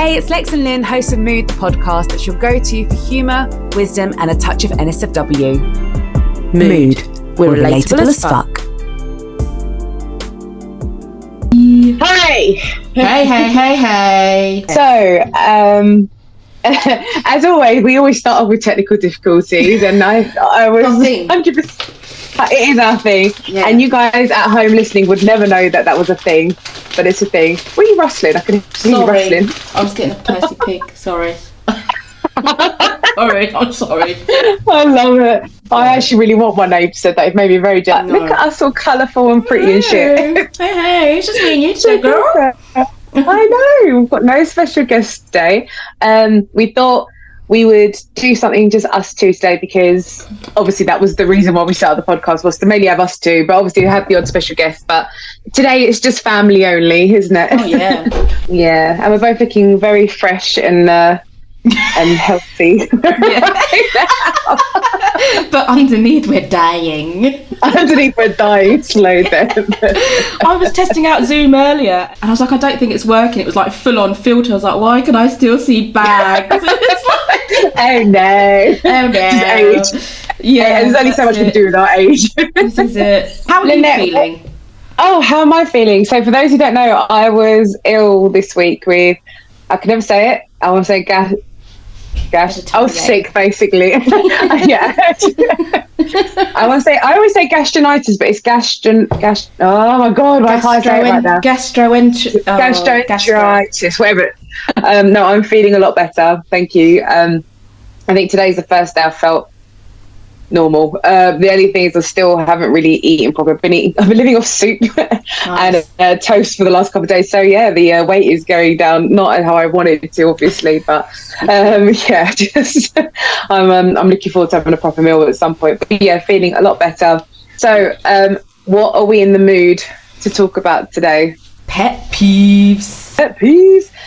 Hey, it's Lex and Lyn, hosts of Mood, the podcast that's your go-to for humour, wisdom and a touch of NSFW. Mood. We're relatable as fuck. Hi! Hey. So, as always, we always start off with technical difficulties, and I was 100%. It is our thing, yeah. And you guys at home listening would never know that was a thing, but it's a thing. Were you rustling? I can hear you rustling. I was getting a Percy pig. Sorry. I'm sorry. I love it. I actually really want my name said that. It made me very jealous. Look at us all colourful and pretty and shit. Hey, it's just me and you today, girl. I know. We've got no special guests today. We thought we would do something just us two today because obviously that was the reason why we started the podcast, was to mainly have us two, but obviously we had the odd special guest. But today it's just family only, isn't it? Oh, yeah. Yeah. And we're both looking very fresh and healthy. But underneath we're dying. Slow death. I was testing out Zoom earlier and I was like, I don't think it's working. It was like full on filter. I was like, why can I still see bags? Oh no. Just age. Yeah, there's only so much we can do with our age. This is it. How are you feeling? Oh, how am I feeling? So for those who don't know, I was ill this week with, I can never say it, I want to say I was sick basically. Yeah. I always say gastronitis, but it's oh my god, why can't I say it right now? Gastroenteritis, whatever. No, I'm feeling a lot better, thank you. I think today's the first day I felt normal. The only thing is I still haven't really eaten properly. I've been living off soup and toast for the last couple of days. So yeah, the weight is going down, not how I wanted it to, obviously, but yeah, just I'm looking forward to having a proper meal at some point. But yeah, feeling a lot better. So what are we in the mood to talk about today? Pet peeves.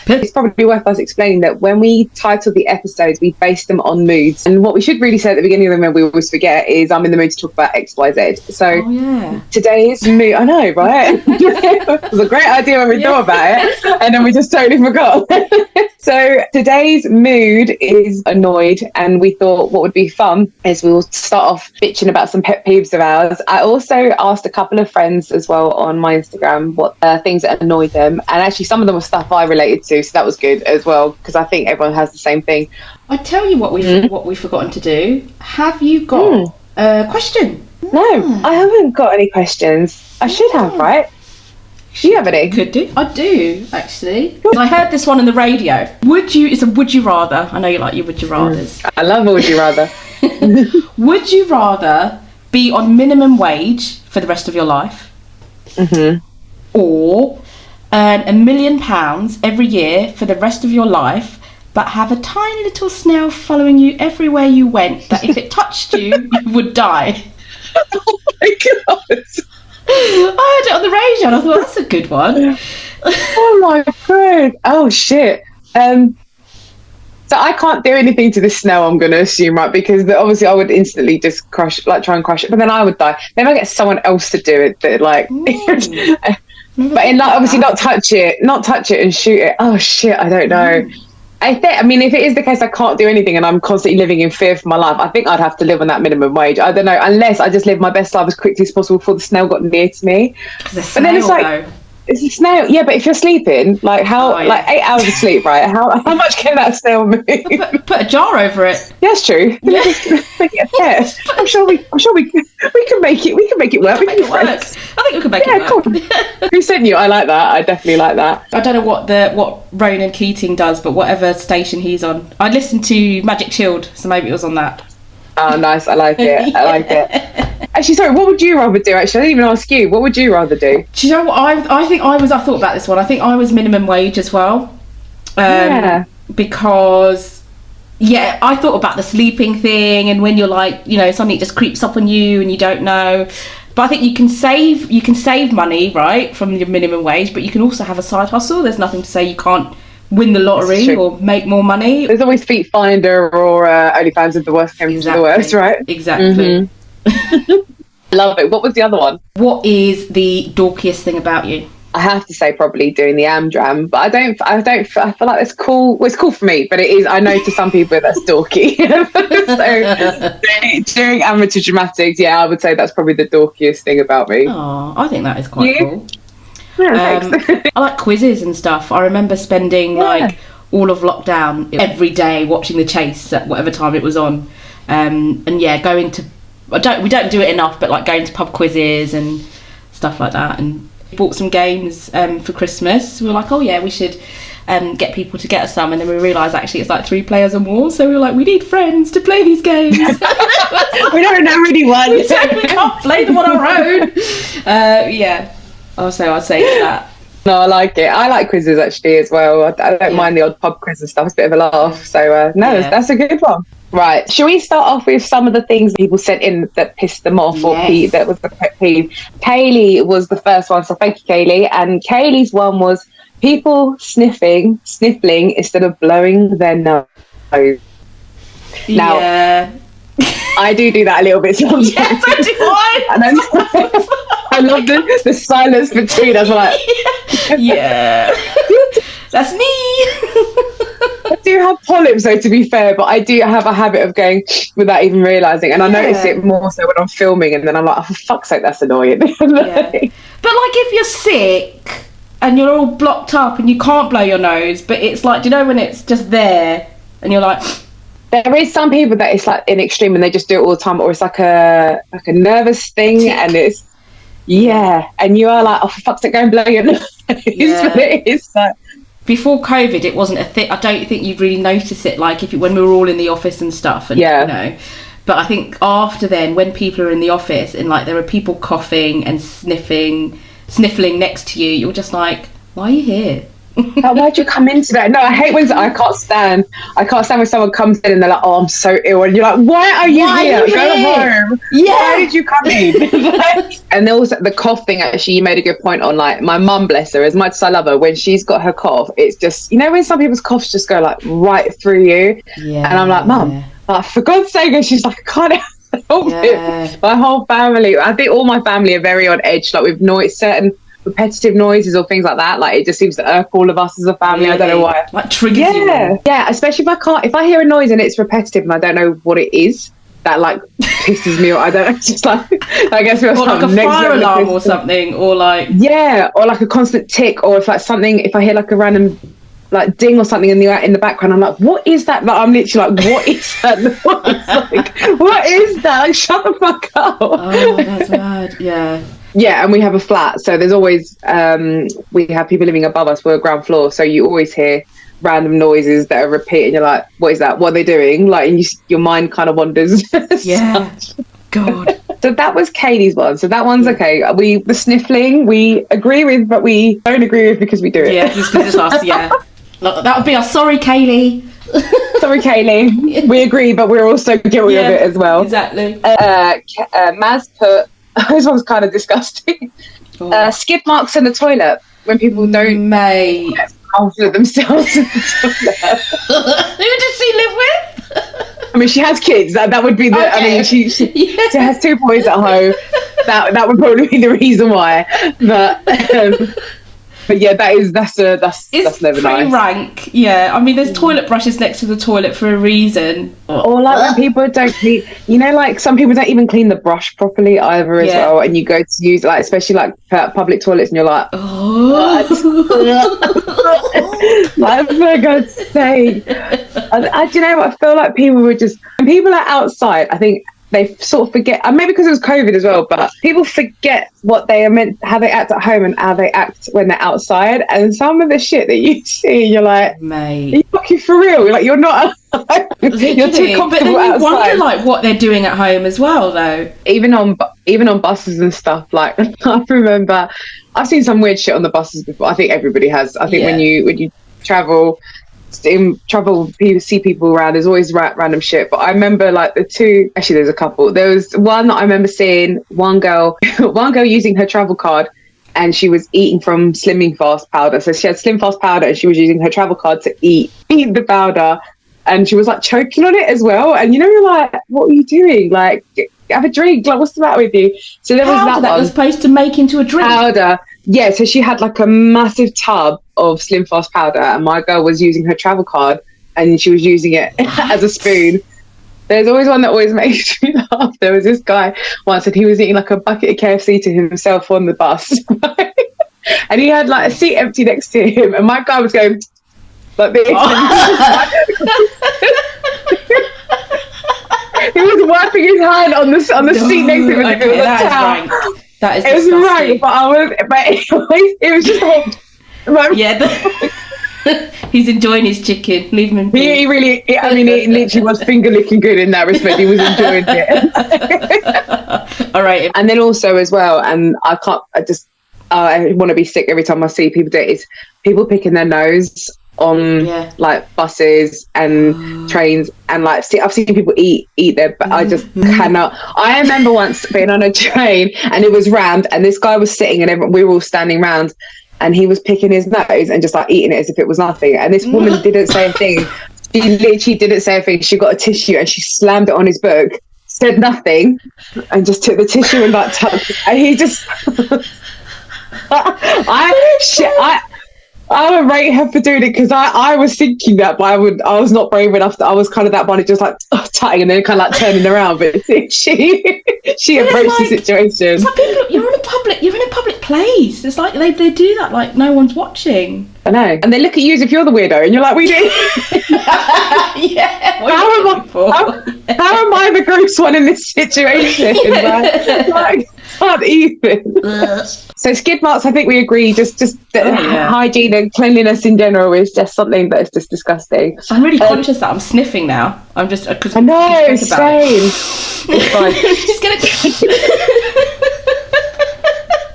It's probably worth us explaining that when we title the episodes, we base them on moods. And what we should really say at the beginning of them, and we always forget, is I'm in the mood to talk about XYZ. So today's mood, I know, right? It was a great idea when we thought about it, and then we just totally forgot. So today's mood is annoyed, and we thought what would be fun is we'll start off bitching about some pet peeves of ours. I also asked a couple of friends as well on my Instagram what things that annoyed them, and actually some of them were stuff I related to, so that was good as well, because I think everyone has the same thing. I tell you what we've forgotten to do. Have you got a question? No, I haven't got any questions. I should have, right? Do you have any? Could do. I do, actually. I heard this one on the radio. It's a would you rather. I know you like your would you rathers. I love a would you rather. Would you rather be on minimum wage for the rest of your life? Or earn £1 million every year for the rest of your life, but have a tiny little snail following you everywhere you went, that if it touched you, you would die? Oh my god. I heard it on the radio and I thought, that's a good one. Oh my god. Oh shit. So I can't do anything to this snail, I'm going to assume, right? Because obviously I would instantly just try and crush it, but then I would die. Maybe I get someone else to do it, that like... But in like, obviously not touch it and shoot it. Oh shit, I don't know. I mean, if it is the case I can't do anything and I'm constantly living in fear for my life, I think I'd have to live on that minimum wage. I don't know, unless I just live my best life as quickly as possible before the snail got near to me. But then it's like, it's a snail. Yeah, but if you're sleeping, like like 8 hours of sleep, right? How much can that snail move? Put a jar over it. Yeah, that's true. Yeah. I'm sure we can make it. We can make it work. We can make it work. I think we can make it work. Cool. Who sent you? I like that. I definitely like that. I don't know what Ronan Keating does, but whatever station he's on, I listened to Magic Shield, so maybe it was on that. Oh, nice. I like it. I like it. Actually, sorry, what would you rather do? Actually, I didn't even ask you. What would you rather do? Do you know what? I thought about this one. I think I was minimum wage as well. Because, I thought about the sleeping thing, and when you're like, something just creeps up on you and you don't know. But I think you can save money, right, from your minimum wage, but you can also have a side hustle. There's nothing to say you can't win the lottery or make more money. There's always Feet Finder or OnlyFans if the worst comes to the worst, right? Exactly. Love it. What was the other one? What is the dorkiest thing about you? I have to say probably doing the Amdram, but I feel like it's cool. Well, it's cool for me, but it is, I know to some people that's dorky. So doing amateur dramatics, yeah, I would say that's probably the dorkiest thing about me. Oh, I think that is quite cool. Yeah, I like quizzes and stuff. I remember spending like all of lockdown every day watching The Chase at whatever time it was on, and yeah, going to we don't do it enough, but like going to pub quizzes and stuff like that, and bought some games for Christmas. We were like, oh yeah, we should get people to get us some, and then we realised actually it's like 3 players or more, so we were like, we need friends to play these games. We don't know anyone. We can't play them on our own. Yeah, also I'd say that. No, I like it. I like quizzes actually as well. I don't mind the odd pub quiz and stuff. It's a bit of a laugh. So that's a good one. Right. Shall we start off with some of the things people sent in that pissed them off or that was the pet peeve? Kaylee was the first one, so thank you, Kaylee. And Kaylee's one was people sniffling instead of blowing their nose. Now, I do that a little bit sometimes. Yes, I do. I love the silence between us. Like, yeah, that's me. I do have polyps though, to be fair, but I do have a habit of going without even realising, and I notice it more so when I'm filming, and then I'm like, oh, for fuck's sake, that's annoying. But like if you're sick and you're all blocked up and you can't blow your nose, but it's like, do you know when it's just there and you're like... There is some people that it's like in extreme and they just do it all the time, or it's like a nervous thing, and it's and you are like, oh, for fuck's sake, go and blow your nose. But it is like... Before COVID, it wasn't a thing. I don't think you'd really notice it, like when we were all in the office and stuff. And, you know, but I think after then, when people are in the office and like there are people coughing and sniffling next to you, you're just like, why are you here? Why'd you come in today? No, I hate when I can't stand when someone comes in and they're like, oh, I'm so ill, and you're like, why are you here? Go home. Why did you come in? And also the cough thing, actually, you made a good point on, like, my mum, bless her, as much as I love her, when she's got her cough, it's just, you know, when some people's coughs just go like right through you, and I'm like, Mum, for God's sake, and she's like, I can't help it. My whole family, I think all my family are very on edge, like with certain repetitive noises or things like that. Like, it just seems to irk all of us as a family. I don't know why. Like, triggers you. Yeah, especially if I hear a noise and it's repetitive and I don't know what it is, that like pisses me off. I don't know, just like, I guess it was like a fire alarm or something, or like or like a constant tick, or if like something, if I hear like a random like ding or something in the background, I'm like, what is that? Like, I'm literally like, what is that noise? Like, what is that? Like, shut the fuck up. Oh, that's bad. Yeah, and we have a flat, so there's always we have people living above us. We're a ground floor, so you always hear random noises that are repeating. You're like, what is that? What are they doing? Like, and your mind kind of wanders. God. So that was Katie's one. So that one's okay. The sniffling we agree with, but we don't agree with because we do it. Yeah, just because it's us. Yeah, that would be our sorry, Kaylee. Sorry, Kaylee. We agree, but we're also guilty of it as well. Exactly. Maz put. This one's kind of disgusting. Skid marks in the toilet when people don't get confident themselves in the toilet. Who does she live with? I mean, she has kids. That would be the. Okay. I mean, she has 2 boys at home. That would probably be the reason why. But yeah, that's never nice. Rank. Yeah, I mean, there's toilet brushes next to the toilet for a reason. Or like when people don't clean, you know, like some people don't even clean the brush properly either as well, and you go to use, like, especially like public toilets, and you're like, like, for God's sake. Do you know what? I feel like people when people are outside, I think they sort of forget, and maybe because it was COVID as well, but people forget what they are meant, how they act at home and how they act when they're outside. And some of the shit that you see, you're like, mate, are you fucking for real? You're like, you're not. You're too comfortable but then you outside. wonder like what they're doing at home as well, though. Even on buses and stuff. Like, I remember, I've seen some weird shit on the buses before. I think everybody has. I think when you travel. You see people around, there's always random shit, but I remember like there's a couple. There was one that I remember seeing one girl using her travel card, and she was eating from Slimming Fast powder. So she had Slim Fast powder and she was using her travel card to eat the powder, and she was like choking on it as well. And you know, you're like, what are you doing? Like, have a drink. Like, what's the matter with you? So there was that was supposed to make into a drink. Powder. Yeah, so she had like a massive tub of Slim Fast powder, and my girl was using her travel card, and she was using it as a spoon. There's always one that always makes me laugh. There was this guy once, and he was eating like a bucket of KFC to himself on the bus, and he had like a seat empty next to him, and my guy was going like this. He was wiping his hand on the seat next to him. Okay, it was a towel. That is it disgusting. was rank, but it was just hot. Yeah. He's enjoying his chicken. Leave him in peace. He really, I mean, it literally was finger licking good in that respect. He was enjoying it. All right. And then also as well, and I want to be sick every time I see people do it, is people picking their nose on like buses and trains, and like I've seen people eat there, but I just cannot. I remember once being on a train and it was rammed, and this guy was sitting and we were all standing round, and he was picking his nose and just like eating it as if it was nothing, and this woman didn't say a thing. She literally didn't say a thing. She got a tissue and she slammed it on his book, said nothing, and just took the tissue and like tucked it. And he just I would rate her for doing it, because I was thinking that, but I was not brave enough. I was kind of that one, just like tutting and then kind of like turning around. But she approached the situation. It's like people, you're in a public place. It's like they do that like no one's watching. I know, and they look at you as if you're the weirdo, and you're like, we do. Yeah. How am I the gross one in this situation? Like, can't even. So skid marks, I think we agree, just hygiene and cleanliness in general is just something that is just disgusting. I'm really conscious that I'm sniffing now. I'm just because I know, same. It's fine. She's gonna.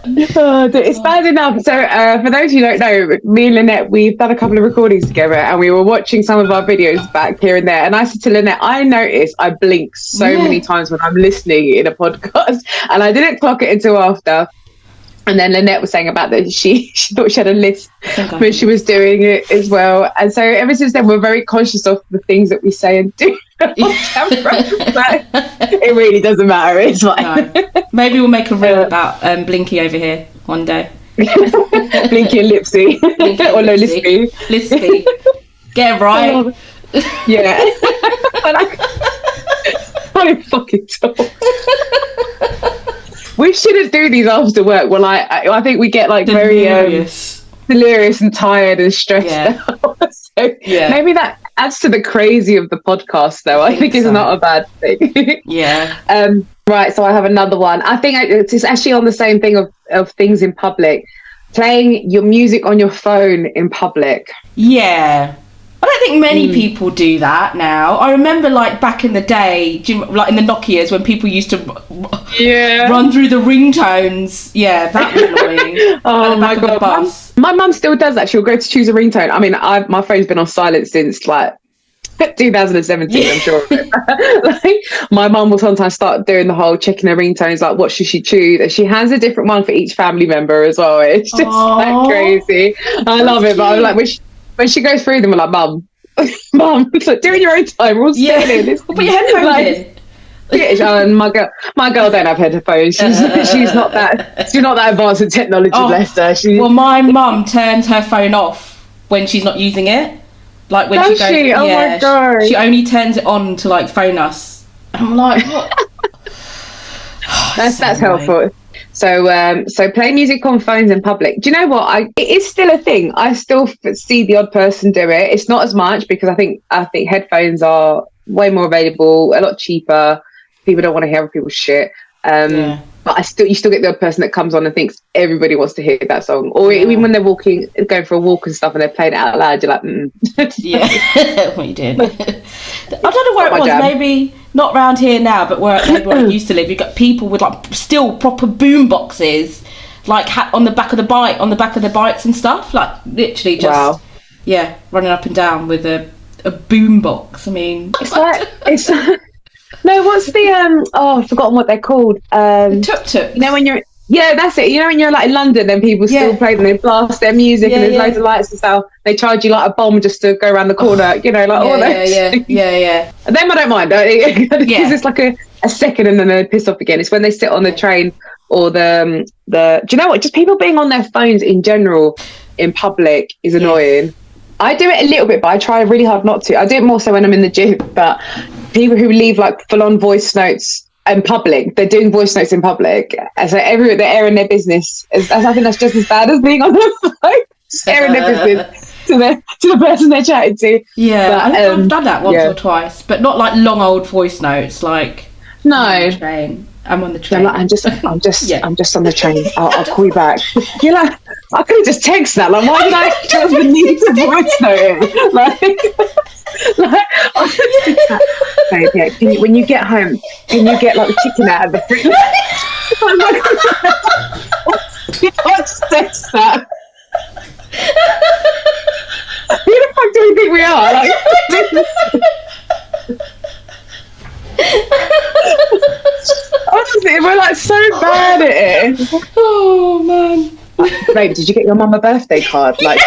It's bad enough. So for those who don't know, me and Lynette, we've done a couple of recordings together, and we were watching some of our videos back here and there, and I said to Lynette, I noticed I blink so many times when I'm listening in a podcast, and I didn't clock it until after. And then Lynette was saying about that she thought she had a list when she was doing it as well. And so ever since then, we're very conscious of the things that we say and do on camera. But it really doesn't matter. It's fine. No. Maybe we'll make a reel about Blinky over here one day. Blinky and Lipsy. Or no, Lispy. Lispy. Get it right. Yeah. I don't fucking talk. We shouldn't do these after work. Well, I think we get like delirious. Very delirious and tired and stressed out. So maybe that adds to the crazy of the podcast, though. I think it's not a bad thing. Yeah. Right. So I have another one. I think it's actually on the same thing of things in public. Playing your music on your phone in public. Yeah. I don't think many people do that now. I remember like back in the day, like in the Nokias, when people used to run through the ringtones. Yeah, that was annoying. Oh my God. Bus. My mum still does that. She'll go to choose a ringtone. I mean, my phone's been on silent since like 2017, I'm sure. Like, my mum will sometimes start doing the whole checking her ringtones, like what should she choose, and she has a different one for each family member as well. It's just like crazy. I love it, but I'm like, when she goes through them, I'm like, Mum, it's like, do it in your own time. We're all staying in. Put your headphones in. And my girl don't have headphones. She's not that advanced in technology, bless her. Well, my mum turns her phone off when she's not using it. Like when Does she goes, she? Oh my God. She only turns it on to like phone us. And I'm like, what? That's helpful. So play music on phones in public. Do you know what? It is still a thing. I still see the odd person do it. It's not as much because I think headphones are way more available, a lot cheaper. People don't want to hear other people's shit. But you still get the odd person that comes on and thinks everybody wants to hear that song, or even when they're going for a walk and stuff, and they're playing it out loud. You're like, yeah, what you did. I don't know where it was. Maybe not round here now, but where I used to live, you got people with like still proper boom boxes, like on the back of the bikes and stuff, like literally just running up and down with a boom box. I mean, it's no, what's the I've forgotten what they're called. Tuk-tuk. You know when you're Yeah, that's it. You know, when you're like in London and people still play them, they blast their music and there's loads of lights and stuff. They charge you like a bomb just to go around the corner, you know, like all those things. Yeah. And them I don't mind, because it's like a second and then they piss off again. It's when they sit on the train or the do you know what? Just people being on their phones in general in public is annoying. I do it a little bit, but I try really hard not to. I do it more so when I'm in the gym, but people who leave like full-on voice notes in public, they're doing voice notes in public, and so everywhere they're airing their business. I think that's just as bad as being on the phone, just airing their business to the person they're chatting to. Yeah, but, I think I've done that once or twice, but not like long old voice notes. Like I'm on the train. I'm just on the train. I'll call you back. You're like, I could have just texted that. Like, why did I feel the need to voice note it? Babe, yeah, when you get home, can you get like the chicken out of the fridge? You can't text that. Who the fuck do we think we are? Like, honestly, we're like so bad at it. Oh man. Babe, did you get your mum a birthday card? Like,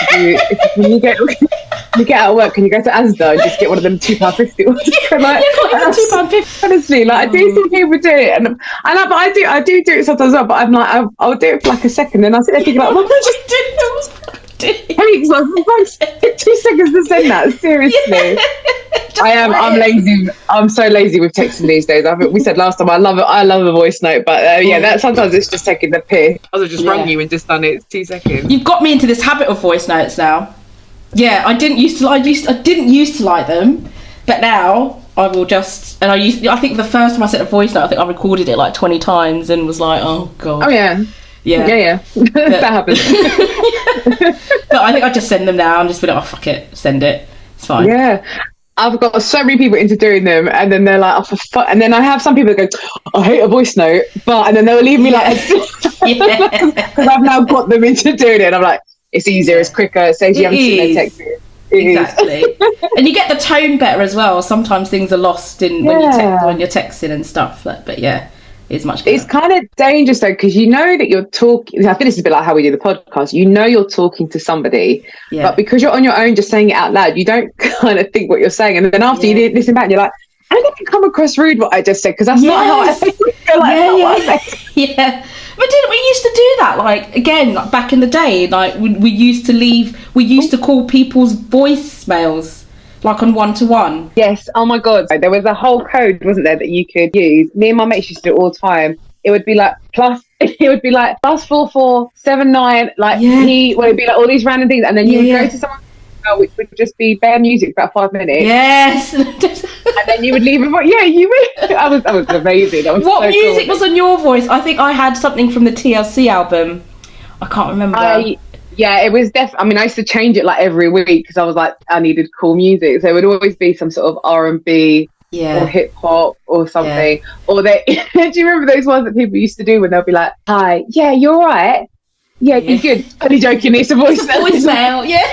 when you get out of work, can you go to Asda and just get one of them £2.50? Like, £2.50. Honestly, like I do see people do it, and I do it sometimes. But I'm like, I'll do it for like a second, and I sit there thinking like, what did you do? Thanks, like, 2 seconds to send that. Seriously. I'm lazy. I'm so lazy with texting these days. I think we said last time I love a voice note, but that sometimes it's just taking the piss. I was just rung you and just done it 2 seconds. You've got me into this habit of voice notes now. Yeah, I didn't used to like them, but now I will just. And I think the first time I sent a voice note, I think I recorded it like 20 times and was like, oh god. Oh yeah. Yeah. That happens. But I think I just send them now and just be like, oh fuck it, send it. It's fine. Yeah. I've got so many people into doing them, and then they're like, oh for fuck. And then I have some people that go, I hate a voice note, and then they'll leave me like, because I've now got them into doing it. And I'm like, it's easier, it's quicker, it saves you having to sit there texting. Exactly. And you get the tone better as well. Sometimes things are lost when you're texting and stuff. But yeah, it's much better. It's kind of dangerous though, because you know that you're talking. I think this is a bit like how we do the podcast. You know you're talking to somebody, but because you're on your own, just saying it out loud, you don't kind of think what you're saying, and then after you listen back, you're like, I'm going to come across rude what I just said, because that's not how I feel like. Yeah. But didn't we used to do that? Like, again, like back in the day, like we used to call people's voicemails like on 1-to-1. Yes. Oh my God. There was a whole code, wasn't there, that you could use? Me and my mates used to do it all the time. It would be like +4479, like it'd be like all these random things, and then you would go to someone which would just be bare music for about 5 minutes. Yes. And then you would leave it. Yeah, you would. That was amazing. That was what music was on your voice? I think I had something from the TLC album. I can't remember. It was I used to change it like every week because I was like, I needed cool music. So it would always be some sort of R&B or hip hop or something. Or do you remember those ones that people used to do when they'll be like, hi, yeah, you're right. Yeah, you're good. Only joking, it's a voicemail. Voicemail, yeah.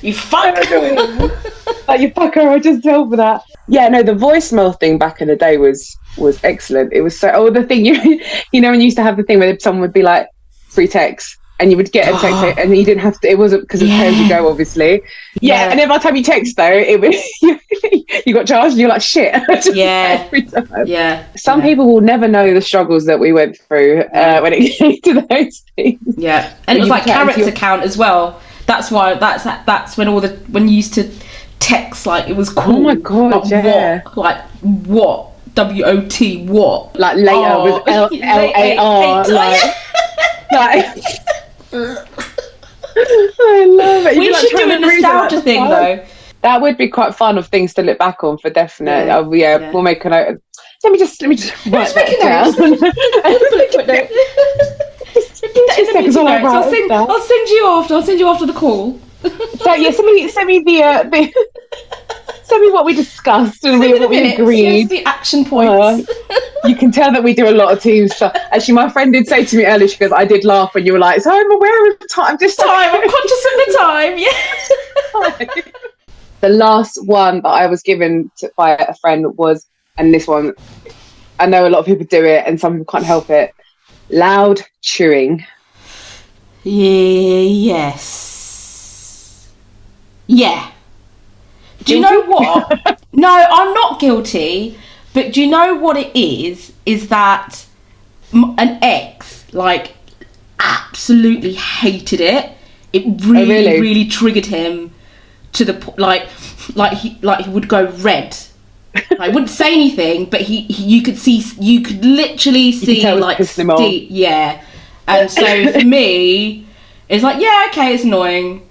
You fuck. Like, you fucker, I just tell for that. Yeah, no, the voicemail thing back in the day was excellent. It was so, the thing, you know, when you used to have the thing where someone would be like, free text, and you would get a text and you didn't have to, it wasn't because of pay as you go, obviously. Yeah, and then by the time you text though, it was, you got charged and you're like, shit. Every time. Yeah. Some people will never know the struggles that we went through when it came to those things. Yeah. And it was like character count as well. That's why that's when when you used to text, like it was cool. Oh my God, like what? WOT, what? Like later with LAR. Like, I love it. We should do a nostalgia thing though. That would be quite fun of things to look back on for definite. We'll make a note. Let me just write that down. I'll send you after. I'll send you after the call. So yeah, send me the send me what we discussed and what we agreed. Yes, the action points. You can tell that we do a lot of team stuff. Actually, my friend did say to me earlier, she goes, I did laugh when you were like, so I'm aware of the time. I'm conscious of the time. Yeah. The last one that I was given by a friend was, and this one I know a lot of people do it and some people can't help it. Loud chewing. Yes. Yeah. Do you know what? No, I'm not guilty. But do you know what it is? Is that an ex, like, absolutely hated it. It really triggered him to the like he would go red. I wouldn't say anything, but you could literally see like yeah. And so for me, it's like, yeah, okay, it's annoying,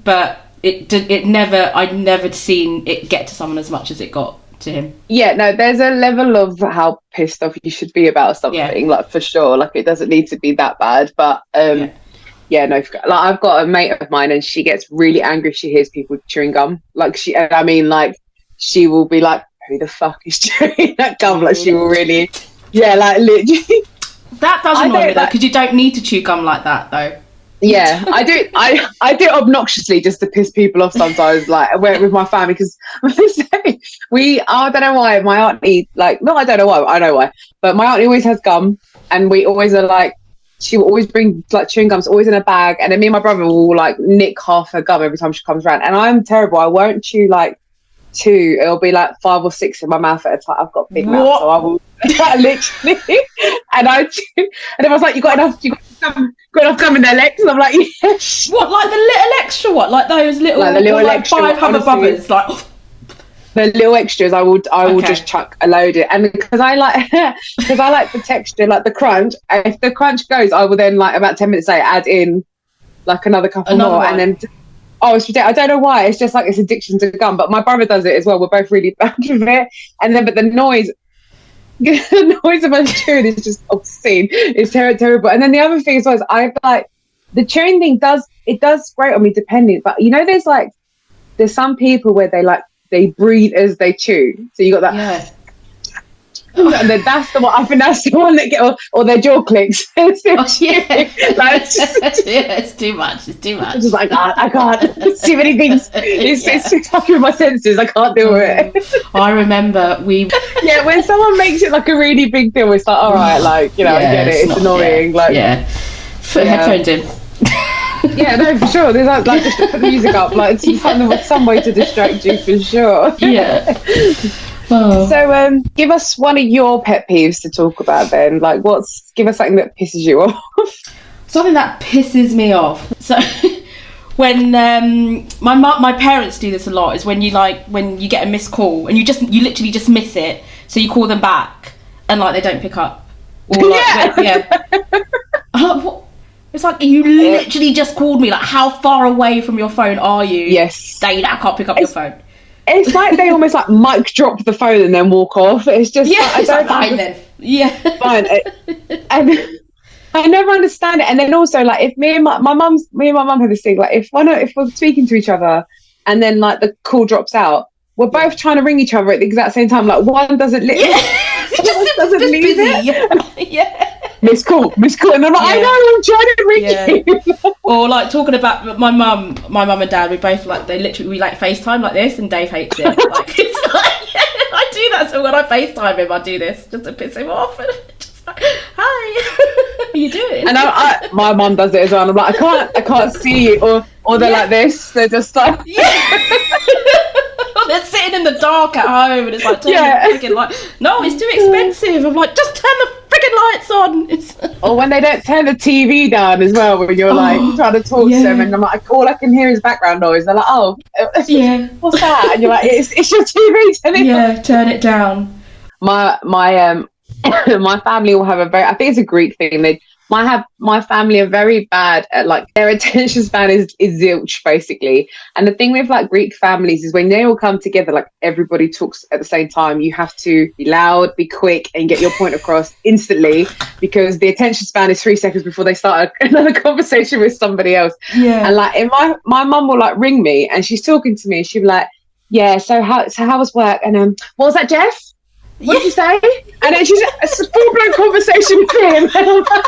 but I'd never seen it get to someone as much as it got to him. Yeah, no, there's a level of how pissed off you should be about something, like, for sure. Like, it doesn't need to be that bad, but yeah, no, like, I've got a mate of mine and she gets really angry if she hears people chewing gum. Like, she will be like, who the fuck is chewing that gum? Like, she will really, like, literally. That does annoy me though, because you don't need to chew gum like that though. Yeah, I do it obnoxiously just to piss people off sometimes, like with my family, because I don't know why, my auntie, like, no, I don't know why, I know why, but my auntie always has gum, and we always are like, she will always bring like chewing gums always in a bag, and then me and my brother will like nick half her gum every time she comes around, and I'm terrible, I won't chew like 2, it'll be like 5 or 6 in my mouth at a time. I've got a big mouth, so I will literally, and everyone's like, you got enough gum in there, Lex? And I'm like, yes. What, like the little extra, what, like those little, like the little extra, 5 Hubba Bubbas, like the little extras, I will just chuck a load in, and because I like the texture, like the crunch. If the crunch goes, I will then, like, about 10 minutes later add in like another couple more, one. And then it's ridiculous. I don't know why, it's just like this addiction to gum. But my brother does it as well. We're both really bad with it, and then but the noise of us chewing is just obscene. It's terrible. And then the other thing as well is, I like the chewing thing does great on me depending, but you know, there's some people where they breathe as they chew, so you got that. Yeah. And then that's the one. I think that's the one that get or their jaw clicks. It's too much. It's too much. I'm just like, I can't. It's too many things. It's fucking with my senses. I can't deal with it. I remember when someone makes it like a really big deal, it's like, all right, like, you know, I get it. It's annoying. Like, put headphones in. Yeah, no, for sure. There's like just to put the music up, like, it's some way to distract you, for sure. Yeah. Oh. So, give us one of your pet peeves to talk about then. Like, give us something that pisses you off. Something that pisses me off. So, when my parents do this a lot, is when you get a missed call and you literally just miss it, so you call them back and like they don't pick up. Or like, I'm like, what? It's like, you literally just called me. Like, how far away from your phone are you? Yes. That you now can't pick up your phone. It's like they almost like mic drop the phone and then walk off. It's just I don't fine then. Yeah. Fine. And I never understand it. And then also, like, if me and my mum have this thing, like, if we're speaking to each other and then like the call drops out, we're both trying to ring each other at the exact same time. Like, one doesn't leave it. Yeah. Miss call, and I'm like, I know, I'm trying to ring you. Or like talking about my mum and dad, we both like, we like FaceTime like this, and Dave hates it. Like, it's like, I do that, so when I FaceTime him, I do this just to piss him off, and just like, hi, how you doing? And my mum does it as well, and I'm like, I can't see you, or they're like this, they're just like, they're sitting in the dark at home, and it's like, no, it's too expensive. I'm like, just turn the friggin' lights on. Or when they don't turn the TV down as well, when you're like trying to talk to them, and I'm like, all I can hear is background noise. They're like, what's that? And you're like, it's your TV. Turn it down. My my family will have I think it's a Greek thing. My family are very bad at, like, their attention span is zilch, basically. And the thing with like Greek families is when they all come together, like, everybody talks at the same time. You have to be loud, be quick, and get your point across instantly, because the attention span is 3 seconds before they start another conversation with somebody else. Yeah. And like, my mum will like ring me and she's talking to me. She'll be like, yeah, so how was work? And what was that, Jeff? What did you say? And then it's a full-blown conversation with him. And I'm like,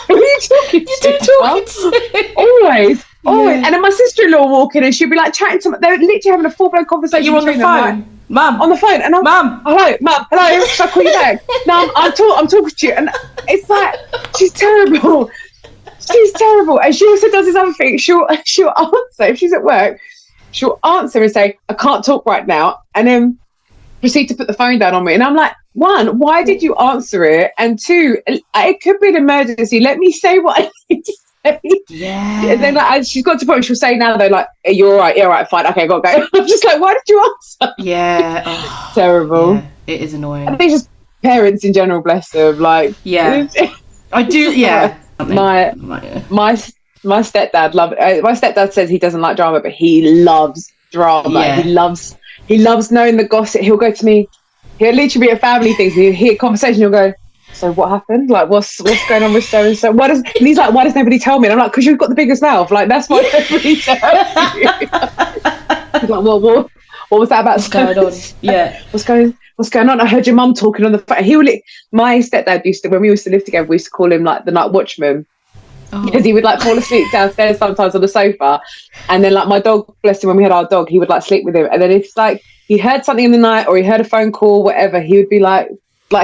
who are you talking to? Always. Yeah. And then my sister-in-law will walk in and she'll be like chatting to me. They're literally having a full-blown conversation. You're on the phone. Mum. On the phone. And I'm, Mum. Hello, Mum. Hello. Should I call you back? No, I'm talking to you. And it's like, she's terrible. She's terrible. And she also does this other thing. She'll answer. If she's at work, she'll answer and say, I can't talk right now. And then proceed to put the phone down on me. And I'm like, one, why did you answer it? And two, it could be an emergency. Let me say what I need to say. Yeah. And then like, she's got to the point where she'll say now, though, like, you're all right. You're all right. Fine. Okay, got to go. I'm just like, why did you answer? Yeah. Oh, terrible. Yeah, it is annoying. I think just parents in general, bless them. Like, yeah. I do, yeah. My stepdad my stepdad says he doesn't like drama, but he loves drama. Yeah. He loves knowing the gossip. He'll go to me, he'll literally be at family things, he'll hear conversation, he'll go, so what happened? Like, what's going on with so and so? And he's like, why does nobody tell me? And I'm like, because you've got the biggest mouth. Like, that's why nobody tells you. He's like, well, what was that about? What's going on? Yeah. What's going on? I heard your mum talking on the phone. My stepdad used to, when we used to live together, we used to call him like the night watchman. Because he would like fall asleep downstairs sometimes on the sofa, and then like my dog, bless him, when we had our dog, he would like sleep with him, and then if like he heard something in the night or he heard a phone call, whatever, he would be like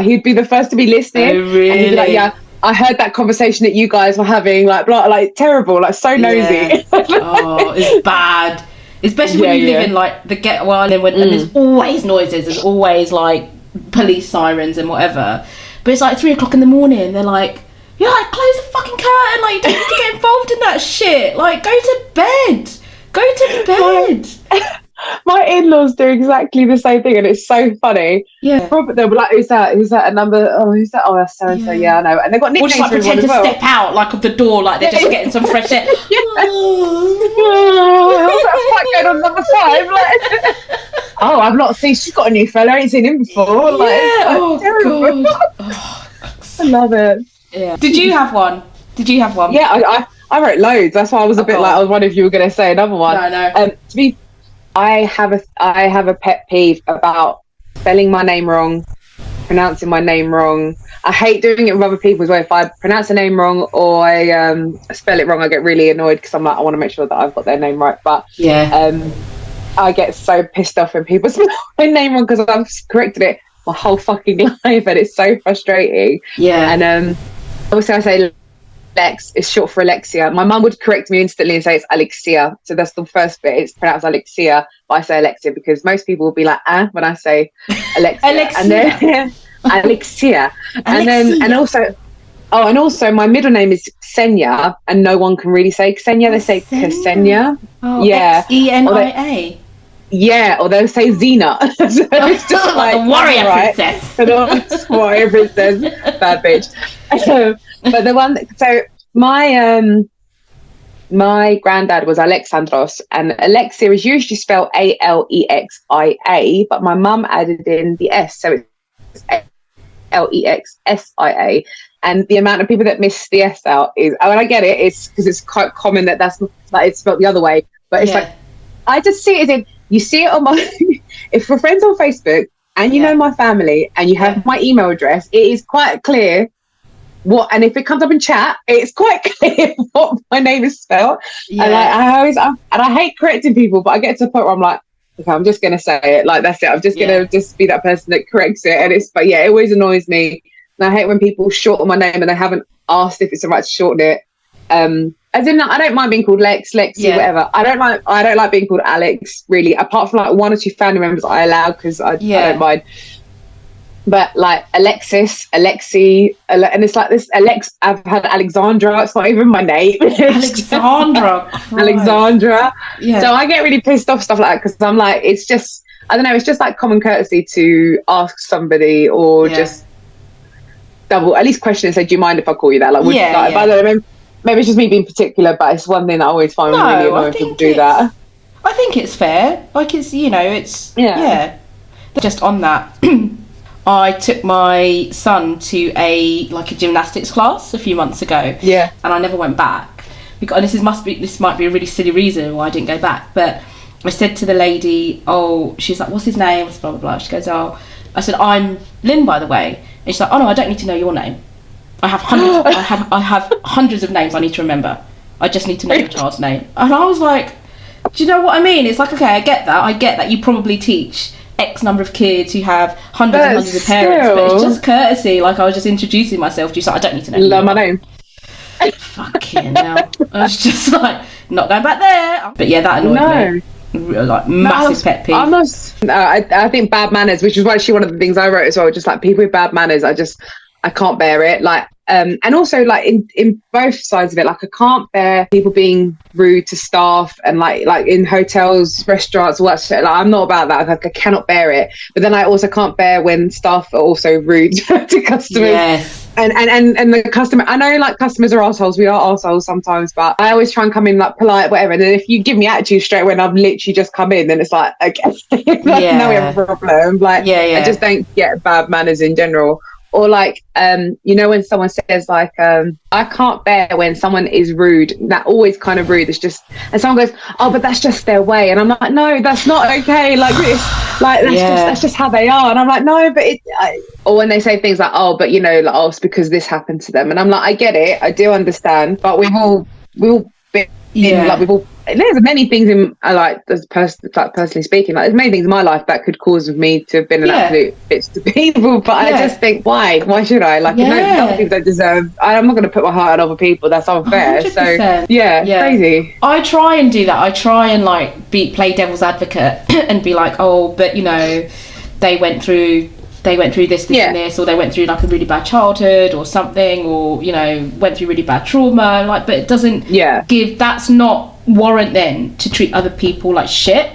he'd be the first to be listening. Oh, really? And he'd be like, yeah, I heard that conversation that you guys were having, like blah, like terrible, like so nosy. Yeah. Oh, it's bad, especially when you live in like the ghetto, and then and there's always noises, there's always like police sirens and whatever, but it's like 3 o'clock in the morning, they're like, yeah, like, close the fucking curtain, like, you don't need to get involved in that shit, like, go to bed. My in-laws do exactly the same thing, and it's so funny. Yeah. But they'll be like, who's that a number? Oh, who's that? Oh, that's so and so. Yeah, I know. And they've got nicknames. Or just like pretend to step out like of the door, like they're just getting some fresh air. What's that fight going on number 5? Like, oh, I've not seen. She's got a new fella. I ain't seen him before. Like, yeah. Oh terrible. God. I love it. Yeah. Did you have one? Yeah, I wrote loads. That's why I was a bit like, I was wondering if you were going to say another one. No. I have a pet peeve about spelling my name wrong, pronouncing my name wrong. I hate doing it with other people as well. If I pronounce a name wrong or I spell it wrong, I get really annoyed because I'm like, I want to make sure that I've got their name right. But I get so pissed off when people spell my name wrong because I've corrected it my whole fucking life, and it's so frustrating. Yeah. And obviously I say Lex is short for Alexia. My mum would correct me instantly and say it's Alexia. So that's the first bit. It's pronounced Alexia, but I say Alexia because most people will be like, when I say Alexia. Alexia. And then Alexia. And also my middle name is Ksenia, and no one can really say Ksenia. They say Ksenia. Oh, yeah. Xenia. Yeah, or they'll say Xena. So it's just like the warrior princess. Warrior princess, bad bitch. But the one, so my granddad was Alexandros, and Alexia is usually spelled Alexia, but my mum added in the S, so it's Lexsia. And the amount of people that miss the S out is, and I get it, it's because it's quite common that's like it's spelled the other way, but it's like, I just see it as in, you see it on my, if we're friends on Facebook and you know my family and you have my email address, it is quite clear what, and if it comes up in chat, it's quite clear what my name is spelled. And I hate correcting people, but I get to the point where I'm like, okay, I'm just gonna say it, like that's it. I'm just gonna just be that person that corrects it. And it's, but yeah, it always annoys me. And I hate when people shorten my name and they haven't asked if it's all right to shorten it. As in, I don't mind being called Lex, Lexi, whatever. I don't like being called Alex, really. Apart from like 1 or 2 family members I allow because I don't mind. But like Alexis, Alexi, and it's like this I've had Alexandra. It's not even my name. Alexandra. Alexandra. Yeah. So I get really pissed off stuff like that because I'm like, it's just, I don't know. It's just like common courtesy to ask somebody or just double, at least question and say, do you mind if I call you that? Like, I don't know. Maybe it's just me being particular, but it's one thing that I always find really annoying people do that. I think it's fair. Like, it's, it's just on that. I took my son to a gymnastics class a few months ago. Yeah. And I never went back. Because, and this might be a really silly reason why I didn't go back. But I said to the lady, she's like, what's his name? Blah, blah, blah. She goes, I said, I'm Lynn, by the way. And she's like, oh no, I don't need to know your name. I have hundreds of names I need to remember. I just need to know your child's name. And I was like, do you know what I mean? It's like, okay, I get that. You probably teach X number of kids who have hundreds and hundreds of parents, but it's just courtesy. Like, I was just introducing myself to you, so I don't need to know. Love my name. Fucking hell. I was just like, not going back there. But yeah, that annoyed me. Like, massive pet peeve. I think bad manners, which is actually one of the things I wrote as well, just like people with bad manners, I can't bear it. Like, and also like in both sides of it, like I can't bear people being rude to staff and like in hotels, restaurants, all that shit. Like, I'm not about that. Like, I cannot bear it. But then I also can't bear when staff are also rude to customers. Yes. And the customer, I know like customers are assholes. We are assholes sometimes, but I always try and come in like polite, whatever. And then if you give me attitude straight when I've literally just come in, then it's like, okay, now we have a problem. Like, I just don't get bad manners in general. Or like, you know, when someone says like, I can't bear when someone is rude. That always kind of rude. It's just, and someone goes, oh, but that's just their way. And I'm like, no, that's not okay. Like this, like that's just how they are. And I'm like, no, but or when they say things like, oh, but you know, like, oh, it's because this happened to them. And I'm like, I get it, I do understand, but we've all been like, we've all. There's many things in like personally speaking, like there's many things in my life that could cause me to have been an absolute bitch to people, but I just think why should I, like, other people don't deserve. I'm not going to put my heart on other people, that's unfair. 100%. So crazy. I try and do that. I try and like play devil's advocate and be like, oh, but you know, they went through this and this, or they went through like a really bad childhood or something, or you know, went through really bad trauma, like, but it doesn't give, that's not warrant then to treat other people like shit.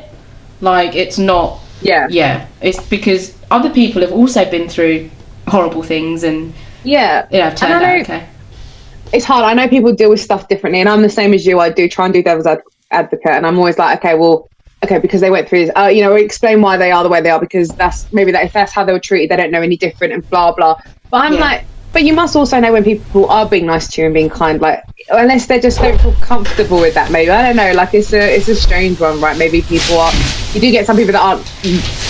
Like, it's not it's because other people have also been through horrible things and turned out okay. It's hard. I know people deal with stuff differently, and I'm the same as you. I do try and do devil's advocate, and I'm always like, okay, because they went through this, you know, explain why they are the way they are, because that's maybe that if that's how they were treated, they don't know any different and blah blah. But I'm like, but you must also know when people are being nice to you and being kind, like, unless they just don't feel comfortable with that. Maybe, I don't know, like it's a strange one, right? Maybe people are, you do get some people that aren't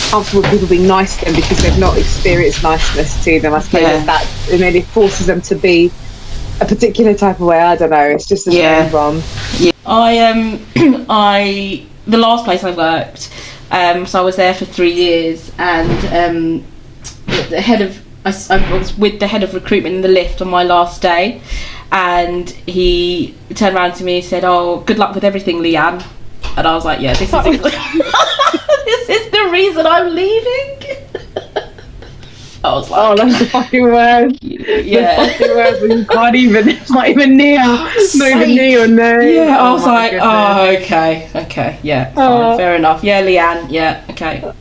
comfortable with people being nice to them because they've not experienced niceness to them. I suppose that, and then it forces them to be a particular type of way. I don't know, it's just a strange one. The last place I worked, so I was there for 3 years, and I was with the head of recruitment in the lift on my last day, and he turned around to me and said, oh, good luck with everything, Leanne. And I was like, yeah, this is this is the reason I'm leaving. I was like, oh, that's the fucking word. The fucking word when you can't even, it's not even near your name. Yeah, I was like, goodness. Okay, yeah, fine, fair enough. Yeah, Leanne, yeah, okay.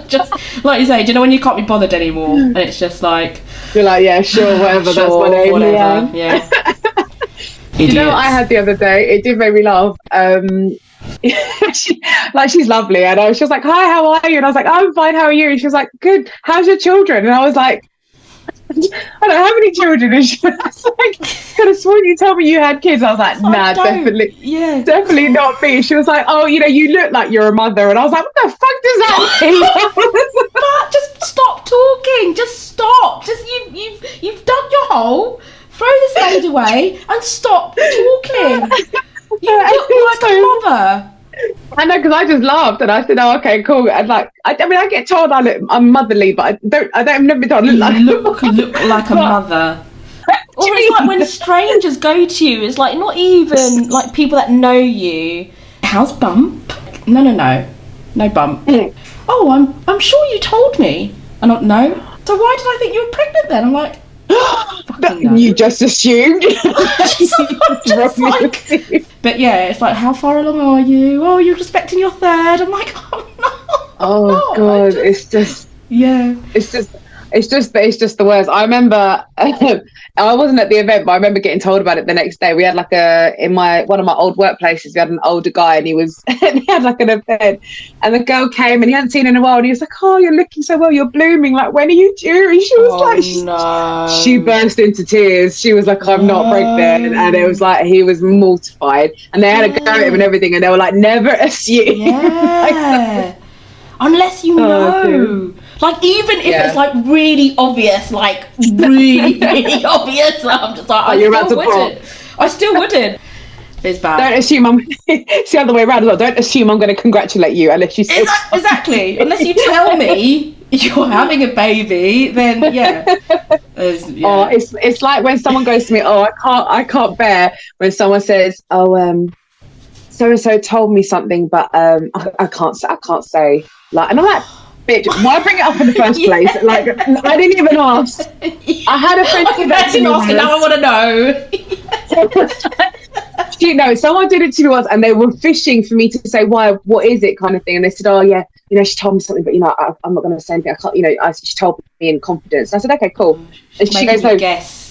Just like you say, do you know when you can't be bothered anymore, and it's just like, you're like, yeah, sure, whatever, that's my name, whatever, yeah. You know what I had the other day? It did make me laugh. She's lovely, and she was like, hi, how are you? And I was like, I'm fine, how are you? And she was like, good, how's your children? And I was like, I don't know, how many children? And she was like, could have sworn you told me you had kids. I was like, nah, definitely not me. She was like, oh, you know, you look like you're a mother. And I was like, what the fuck does that mean? But just stop talking, just stop, just you've dug your hole, throw the spade away and stop talking. You look like a mother. I know, because I just laughed and I said, oh, okay, cool. And like, I mean, I get told I'm motherly, but I've never been told I look like a mother. Or it's like when strangers go to you, it's like not even like people that know you. How's Bump? No Bump. Oh, I'm sure you told me. I don't know. So why did I think you were pregnant then? I'm like, you just assumed. But yeah, it's like, how far along are you? Oh, you're expecting your third. I'm like, oh no. Oh god, it's just the worst. I remember I wasn't at the event, but I remember getting told about it the next day. We had like in one of my old workplaces, we had an older guy, and he had like an event, and the girl came and he hadn't seen her in a while, and he was like, oh, you're looking so well, you're blooming, like, when are you due? And she was she burst into tears. She was like, I'm not pregnant. And it was like, he was mortified, and they had a go at him and everything, and they were like, never assume. Unless you know. Like, even if it's like really obvious, like really, really obvious, I'm just like, I still wouldn't. But It's bad. Don't assume it's the other way around. Look, don't assume I'm going to congratulate you unless you say exactly. Unless you tell me you're having a baby, then yeah. Oh, it's like when someone goes to me, I can't bear when someone says, so and so told me something, but I can't say, like, and I'm like, bitch, why bring it up in the first place? Like, I didn't even ask. I had a friend who asking, now I want to know. Someone did it to me once, and they were fishing for me to say why, what is it, kind of thing. And they said, oh yeah, she told me something, but I'm not going to say anything. I can't, she told me in confidence. And I said, okay, cool. And she goes, no, guess.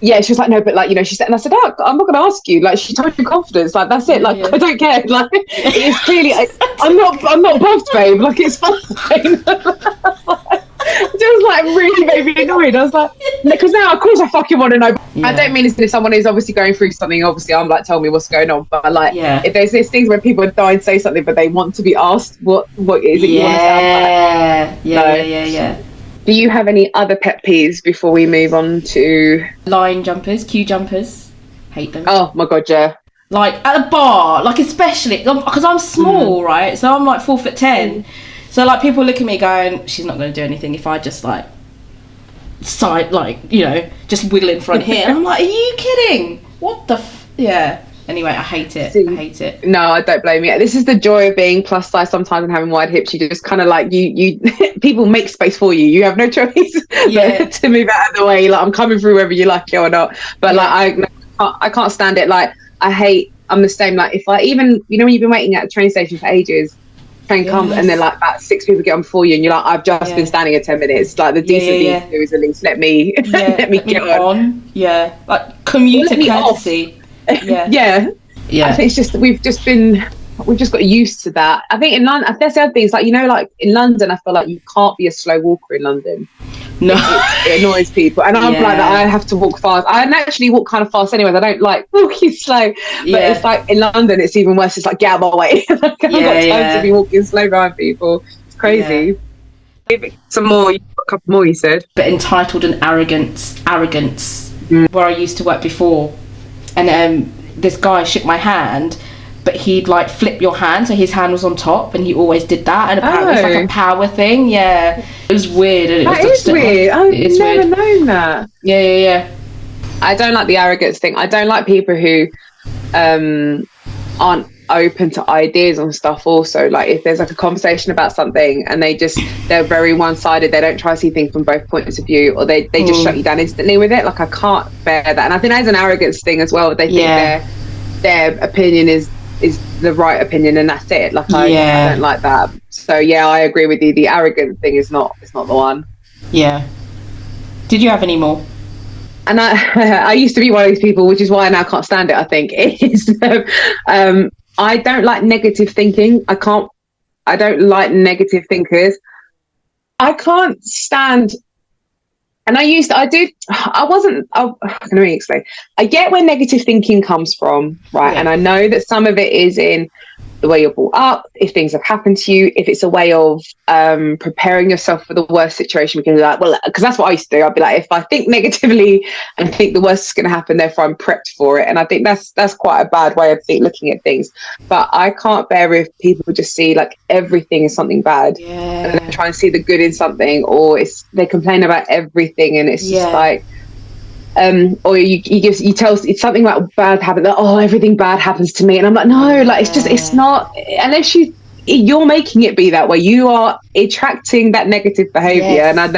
Yeah, she was like, no, but like, she said, and I said, I'm not going to ask you. Like, she told you in confidence. Like, that's it. Like, I don't care. Like, it's clearly, I'm not buffed, babe. Like, it's fine. Just like really made me annoyed. I was like, because now of course I fucking want to know. I don't mean if someone is obviously going through something, obviously I'm like, tell me what's going on. But like, if there's these things where people die and say something, but they want to be asked what is it you want to sound like? Yeah. Do you have any other pet peeves before we move on to line jumpers, queue jumpers? Hate them. Oh my god, yeah. Like at a bar, like especially because I'm small, right? So I'm like 4'10". So like people look at me going, she's not going to do anything if I just like side, like, just wiggle in front here. And I'm like, are you kidding? What the yeah. Anyway, I hate it. No, I don't blame you. This is the joy of being plus size sometimes and having wide hips. You just kind of like you people make space for you. You have no choice to move out of the way. Like, I'm coming through whether you like it or not. But like I can't stand it. Like, I'm the same. Like, if I even when you've been waiting at the train station for ages, train comes and then like about 6 people get on before you, and you're like, I've just been standing at 10 minutes. Like, the decent thing to do is at least let me get on. Yeah, like commuter courtesy. Yeah. I think it's just we've just got used to that. I think in London, that's the other thing. It's like, like in London, I feel like you can't be a slow walker in London. No, it annoys people, and I'm like that. I have to walk fast. I naturally walk kind of fast anyway. I don't like walking slow, but it's like in London, it's even worse. It's like, get out of my way. Like, I haven't got time to be walking slow behind people. It's crazy. Some more. You've got a couple more. You said, but entitled and arrogance. Where I used to work before. And this guy shook my hand, but he'd like flip your hand, so his hand was on top, and he always did that. And apparently it's like a power thing. Yeah, it was weird. And that is weird. I've never known that. Yeah. I don't like the arrogance thing. I don't like people who aren't open to ideas on stuff. Also, like, if there's like a conversation about something and they're very one-sided, they don't try to see things from both points of view, or they just shut you down instantly with it. Like, I can't bear that. And I think that's an arrogance thing as well. They think their opinion is the right opinion, and that's it. Like, I don't like that. So I agree with you. The arrogant thing is not the one. Yeah. Did you have any more? And I used to be one of these people, which is why I now can't stand it. I think is I don't like negative thinking. I don't like negative thinkers. I can't stand, and let me explain. I get where negative thinking comes from, right? Yeah. And I know that some of it is in the way you're brought up, if things have happened to you, if it's a way of preparing yourself for the worst situation, because that's what I used to do. I'd be like, if I think negatively and think the worst is going to happen, therefore I'm prepped for it. And I think that's quite a bad way of looking at things. But I can't bear if people just see like everything is something bad, and then try and see the good in something, or they complain about everything, and it's just like, or you tell it's something like bad happen, like, oh, everything bad happens to me, and I'm like, no, like, it's not, unless you're making it be that way, you are attracting that negative behavior. And I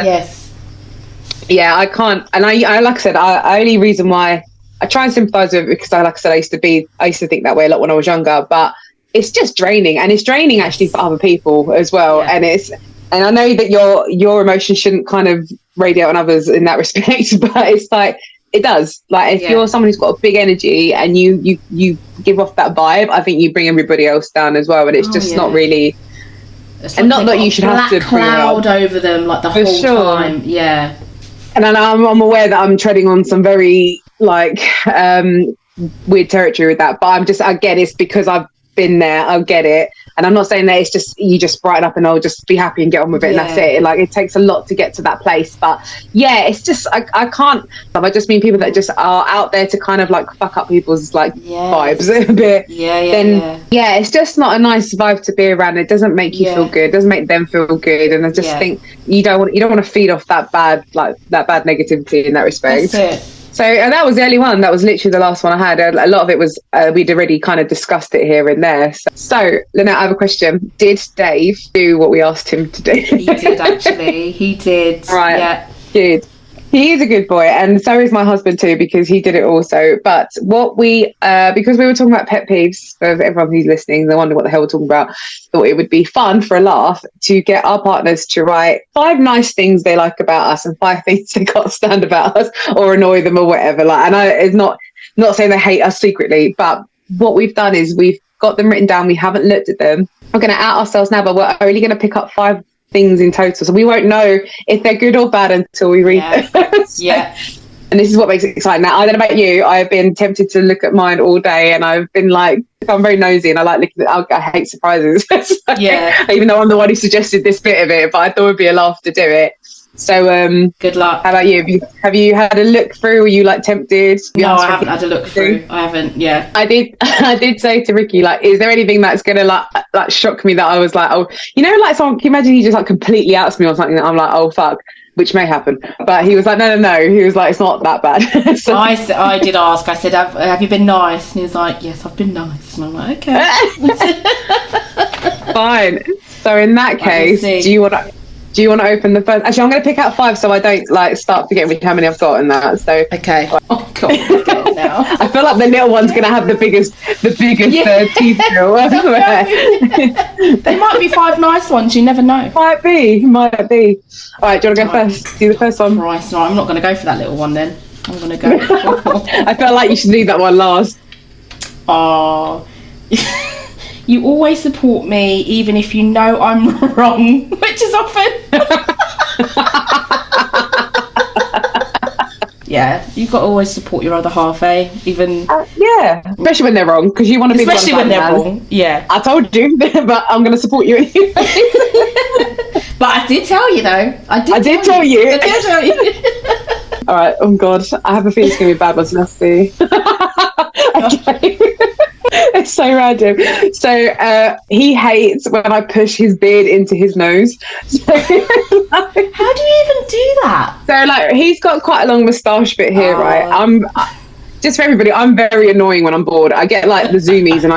can't. And I like I said, I only reason why I try and sympathize with it, because I used to think that way a lot when I was younger, but it's just draining, and it's draining actually for other people as well. And I know that your emotions shouldn't kind of radiate on others in that respect, but it's like, it does. Like, if you're someone who's got a big energy and you give off that vibe, I think you bring everybody else down as well. And it's just not really, it's and not that you should have to cloud over them like the whole time. Yeah. And I'm aware that I'm treading on some very like weird territory with that, but I get it's because I've been there. I get it. And I'm not saying that it's just you just brighten up and I'll just be happy and get on with it and that's it. Like it takes a lot to get to that place. But yeah, it's just I can't. I just mean people that just are out there to kind of like fuck up people's like vibes a bit. Yeah, it's just not a nice vibe to be around. It doesn't make you feel good. It doesn't make them feel good. And I just think you don't want to feed off that bad negativity in that respect. That's it. So that was the only one. That was literally the last one I had. A lot of it was we'd already kind of discussed it here and there. So Lynette, I have a question. Did Dave do what we asked him to do? He did, actually. He did. Right. Yeah. Good. He is a good boy, and so is my husband too, because he did it also. But what we, because we were talking about pet peeves, for everyone who's listening, they wonder what the hell we're talking about, thought it would be fun for a laugh to get our partners to write 5 nice things they like about us and 5 things they can't stand about us or annoy them or whatever. Like, and it's not saying they hate us secretly, but what we've done is we've got them written down. We haven't looked at them. We're going to out ourselves now, but we're only going to pick up 5 things in total, so we won't know if they're good or bad until we read them. And this is what makes it exciting. Now, I don't know about you, I've been tempted to look at mine all day, and I've been like, I'm very nosy and I like looking at, I hate surprises. So, even though I'm the one who suggested this bit of it, but I thought it would be a laugh to do it. So good luck. How about you? Have you had a look through? Were you like tempted? No, I haven't had a look through. I haven't. Yeah, I did say to Ricky, like, is there anything that's gonna like shock me that I was like, oh, you know, like someone, can you imagine he just like completely outs me or something that I'm like, oh fuck, which may happen. But he was like, no. He was like, it's not that bad. So, I did ask. I said, have you been nice? And he was like, yes, I've been nice. And I'm like, okay. Fine. So in that case, do you want to open the first? Actually, I'm going to pick out 5 so I don't like start forgetting how many I've got and that. So okay. Oh god, now I feel like the little one's going to have the biggest teeth drill. There might be 5 nice ones. You never know. Might be. All right, do you want to go first? Do the first one. Right, no, I'm not going to go for that little one then. I'm going to go. I feel like you should leave that one last. Oh. You always support me, even if you know I'm wrong, which is often. Yeah, you've got to always support your other half, eh? Even especially when they're wrong, because you want to be especially when they're wrong. Yeah, I told you, but I'm going to support you anyway. But I did tell you though. I did tell you. All right. Oh God, I have a feeling it's going to be bad. Let's see. Okay. It's so random. So he hates when I push his beard into his nose. So, how do you even do that? So like he's got quite a long moustache bit here, right? Just for everybody, I'm very annoying when I'm bored. I get like the zoomies, and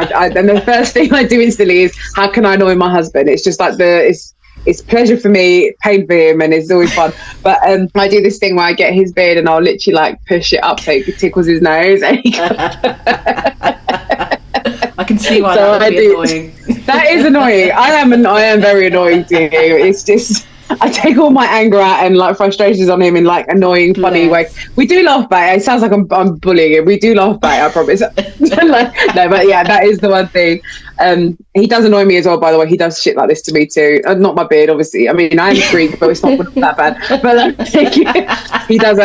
the first thing I do instantly is how can I annoy my husband? It's just like it's pleasure for me, pain for him, and it's always fun. But I do this thing where I get his beard and I'll literally like push it up so it tickles his nose. And I can see why that would be annoying. That is annoying. I am very annoying to you. It's just I take all my anger out and like frustrations on him in like annoying, funny way. We do laugh about it. It sounds like I'm bullying him. We do laugh about it, I promise. No, but yeah, that is the one thing. He does annoy me as well, by the way. He does shit like this to me too. Not my beard, obviously. I mean, I am Greek, but it's not that bad. But he does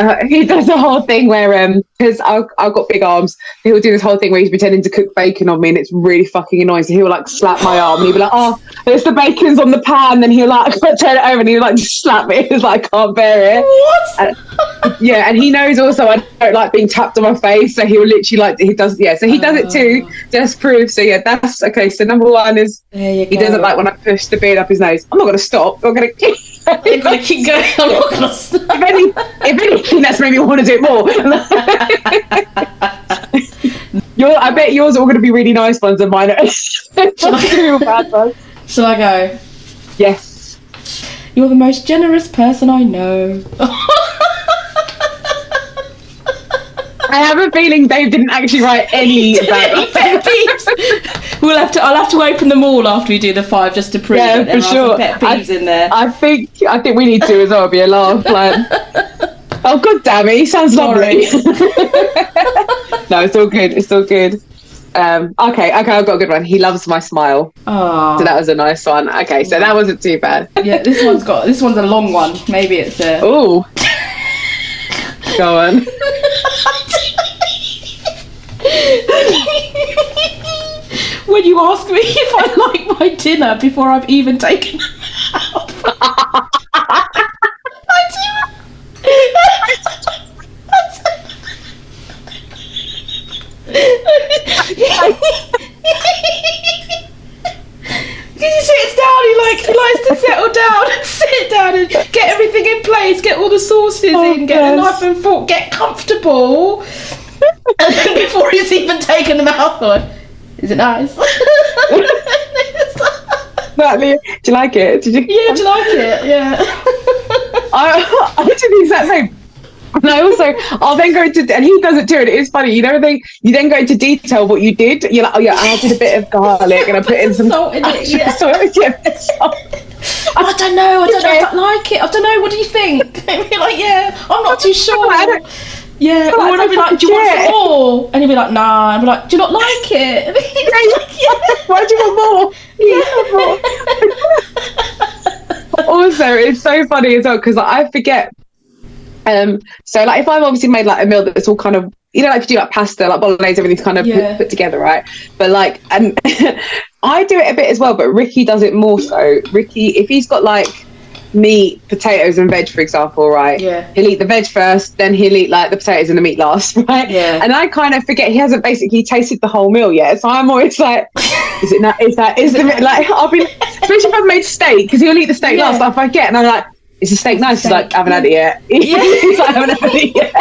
a whole thing where because I've got big arms, he'll do this whole thing where he's pretending to cook bacon on me, and it's really fucking annoying. So he'll like slap my arm, and he'll be like, "Oh, there's the bacon's on the pan." Then he'll like turn it over, and he'll like just slap me. It's like I can't bear it. What? And he knows also I don't like being tapped on my face, so he'll literally like he does. Yeah, so he does it too, just prove. So yeah, that's okay. So number 1 is he doesn't like when I push the beard up his nose. I'm not going to stop. I'm going to keep. You're going to keep going. I'm not going to stop. If anything, that's made me want to do it more. I bet yours are all going to be really nice ones, and mine are real bad ones. Shall I go? Yes. You're the most generous person I know. I have a feeling Dave didn't actually write any about pet peeves. I'll have to open them all after we do the 5 just to prove that there are some pet peeves in there. I think we need to as well. It'll be a laugh. Like, oh god damn it, he sounds lovely. No, it's all good. It's all good. Okay, I've got a good one. He loves my smile. Oh. So that was a nice one. Okay, so that wasn't too bad. Yeah, this one's a long one. Maybe it's a. Ooh. Go on. when you ask me if I like my dinner before I've even taken it out. I do. He sits down, he likes to settle down and sit down and get everything in place, get all the sauces in, get a knife and fork, get comfortable before he's even taken them out. Is it nice? Natalie, do you like it? Yeah, do you like it? Yeah. I did the exact same. And I'll then go into, and he does it too, and it is funny, you then go into detail what you did. You're like, oh yeah, I added a bit of garlic and I put in some salt in it, yeah. Salt. I don't know, I don't like it. I don't know, what do you think? And be like, yeah, I'm not too sure. Yeah, or I'd be like, do you want some more? And he'd be like, nah. And I'd be like, do you not like it? And he'd be like, yeah. Why do you want more? Also, it's so funny as well because I forget. So like if I've obviously made like a meal that's all kind of, you know, like if you do like pasta, like bolognese, everything's kind of put together, right? But like, and I do it a bit as well, but Ricky does it more so. Ricky, if he's got like meat, potatoes and veg, for example, right? Yeah. He'll eat the veg first, then he'll eat like the potatoes and the meat last, right? Yeah. And I kind of forget he hasn't basically tasted the whole meal yet. So I'm always like, is it not, is the like, I'll be, especially if I've made steak, because he'll eat the steak last, I forget, and I'm like, is the steak nice? He's like, I haven't had it yet. Yeah. He's like, I haven't had it yet.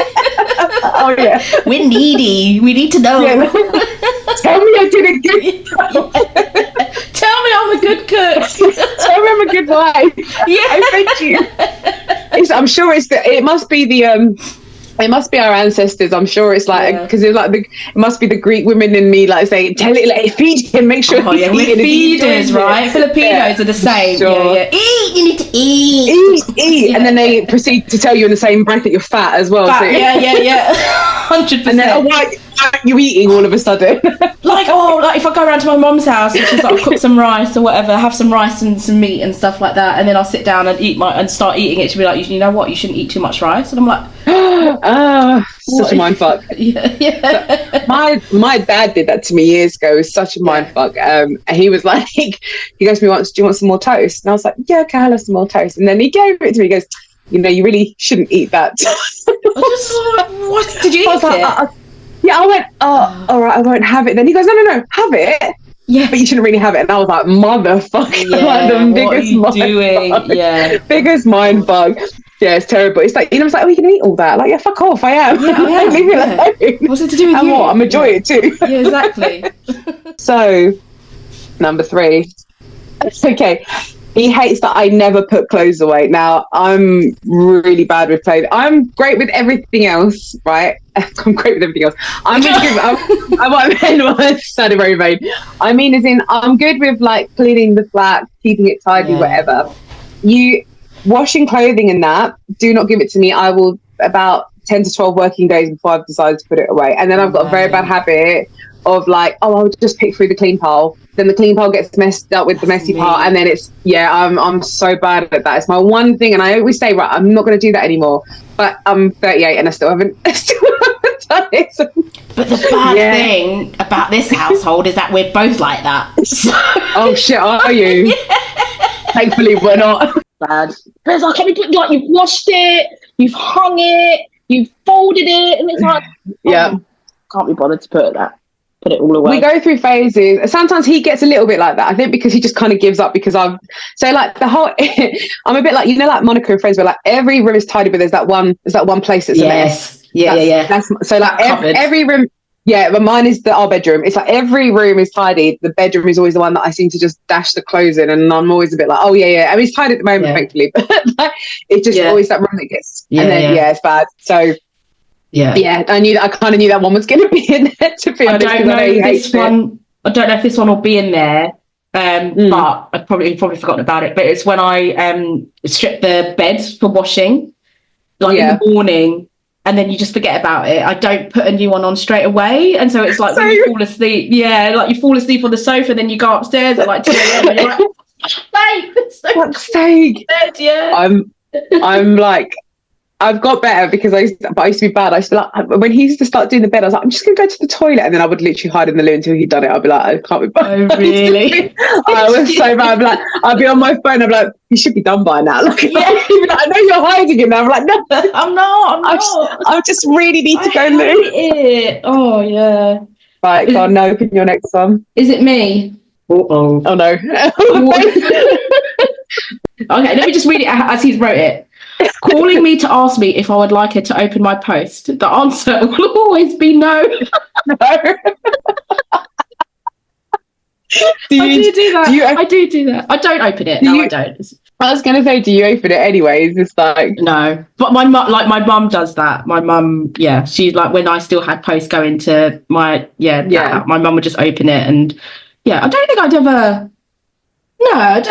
Oh yeah. We're needy. We need to know. Yeah. Tell me I did a good job. Tell me I'm a good cook. Tell me I'm a good wife. Yeah. I thank you. I'm sure it must be our ancestors. I'm sure it's like because it's like it must be the Greek women in me like saying, tell it, like feed him, make sure he's we're feeders, right? Filipinos are the same. Sure. Yeah. Eat, you need to eat. And then they proceed to tell you in the same breath that you're fat as well. Fat, so. Yeah. 100%. And then why are you eating all of a sudden? like if I go around to my mum's house and she's like, I've cooked some rice or whatever, have some rice and some meat and stuff like that, and then I'll sit down and start eating it. She'll be like, you know what, you shouldn't eat too much rice. And I'm like, such a mindfuck. Yeah. So my dad did that to me years ago. It was such a mindfuck. And he was like, he goes to me once, do you want some more toast? And I was like, yeah, okay, I'll have some more toast. And then he gave it to me. He goes, you know, you really shouldn't eat that. What did you eat it? I went, all right, I won't have it. Then he goes, no, have it. Yeah, but you shouldn't really have it. And I was like, motherfucker, like the biggest mindfuck. Yeah, biggest mindfuck. Yeah, it's terrible. It's like, you know, it's like, oh, you can eat all that. Like, yeah, fuck off, I am. Yeah, I am. Leave me alone. What's it to do with and you? What? I'm enjoying it too. Yeah, exactly. So, number 3. Okay. He hates that I never put clothes away. Now, I'm really bad with clothes. I'm great with everything else, right? I'm great with everything else. I'm really good. I want sounded very vain. I mean, as in, I'm good with like cleaning the flat, keeping it tidy, whatever. You washing clothing and that, do not give it to me. I will about 10 to 12 working days before I've decided to put it away. And then I've got a very bad habit of like, I'll just pick through the clean pile. Then the clean pile gets messed up with the messy part, and then it's I'm so bad at that. It's my one thing, and I always say, right, I'm not going to do that anymore. But I'm 38 and I still haven't done it. So. But the bad thing about this household is that we're both like that. So. Oh shit, are you? Thankfully, we're not. Bad. But it's like, you've washed it, you've hung it, you've folded it, and it's like, can't be bothered to put it all away. We go through phases. Sometimes he gets a little bit like that. I think because he just kind of gives up because I'm a bit like, you know, like Monica and Friends, where like every room is tidy, but there's that one place that's a mess. That's so like every room. Yeah, but mine is our bedroom. It's like every room is tidy. The bedroom is always the one that I seem to just dash the clothes in, and I'm always a bit like, oh yeah. I mean, it's tidy at the moment, thankfully, but like, it's just always that room that gets. And then it's bad. So. Yeah, I kind of knew that one was going to be in there, to be honest. I don't know if this one will be in there, but I've probably forgotten about it. But it's when I strip the bed for washing, like in the morning, and then you just forget about it. I don't put a new one on straight away, and so it's like when you fall asleep. Yeah, like you fall asleep on the sofa, then you go upstairs at like 2 a.m. and you're like, fuck's sake. Yeah, I'm like. I've got better because I used to be bad. I used to be like, when he used to start doing the bed, I was like, I'm just going to go to the toilet. And then I would literally hide in the loo until he'd done it. I'd be like, I can't be bothered. Oh, really? I was so bad. I'd be on my phone. I'd be like, you should be done by now. Like, Yeah. I know you're hiding it now. I'm like, no, I'm not. I just really need to go loo. It. Oh, yeah. Right, go on, no, open your next one. Is it me? Oh no. Okay, let me just read it as he's wrote it. Calling me to ask me if I would like her to open my post. The answer will always be no. No. I do that. I do that. I don't open it. I don't. I was going to say, do you open it anyways? It's like... No. But my mum does that. My mum, yeah, she's like, when I still had posts going to my, my mum would just open it. And yeah, I don't think I'd ever... No,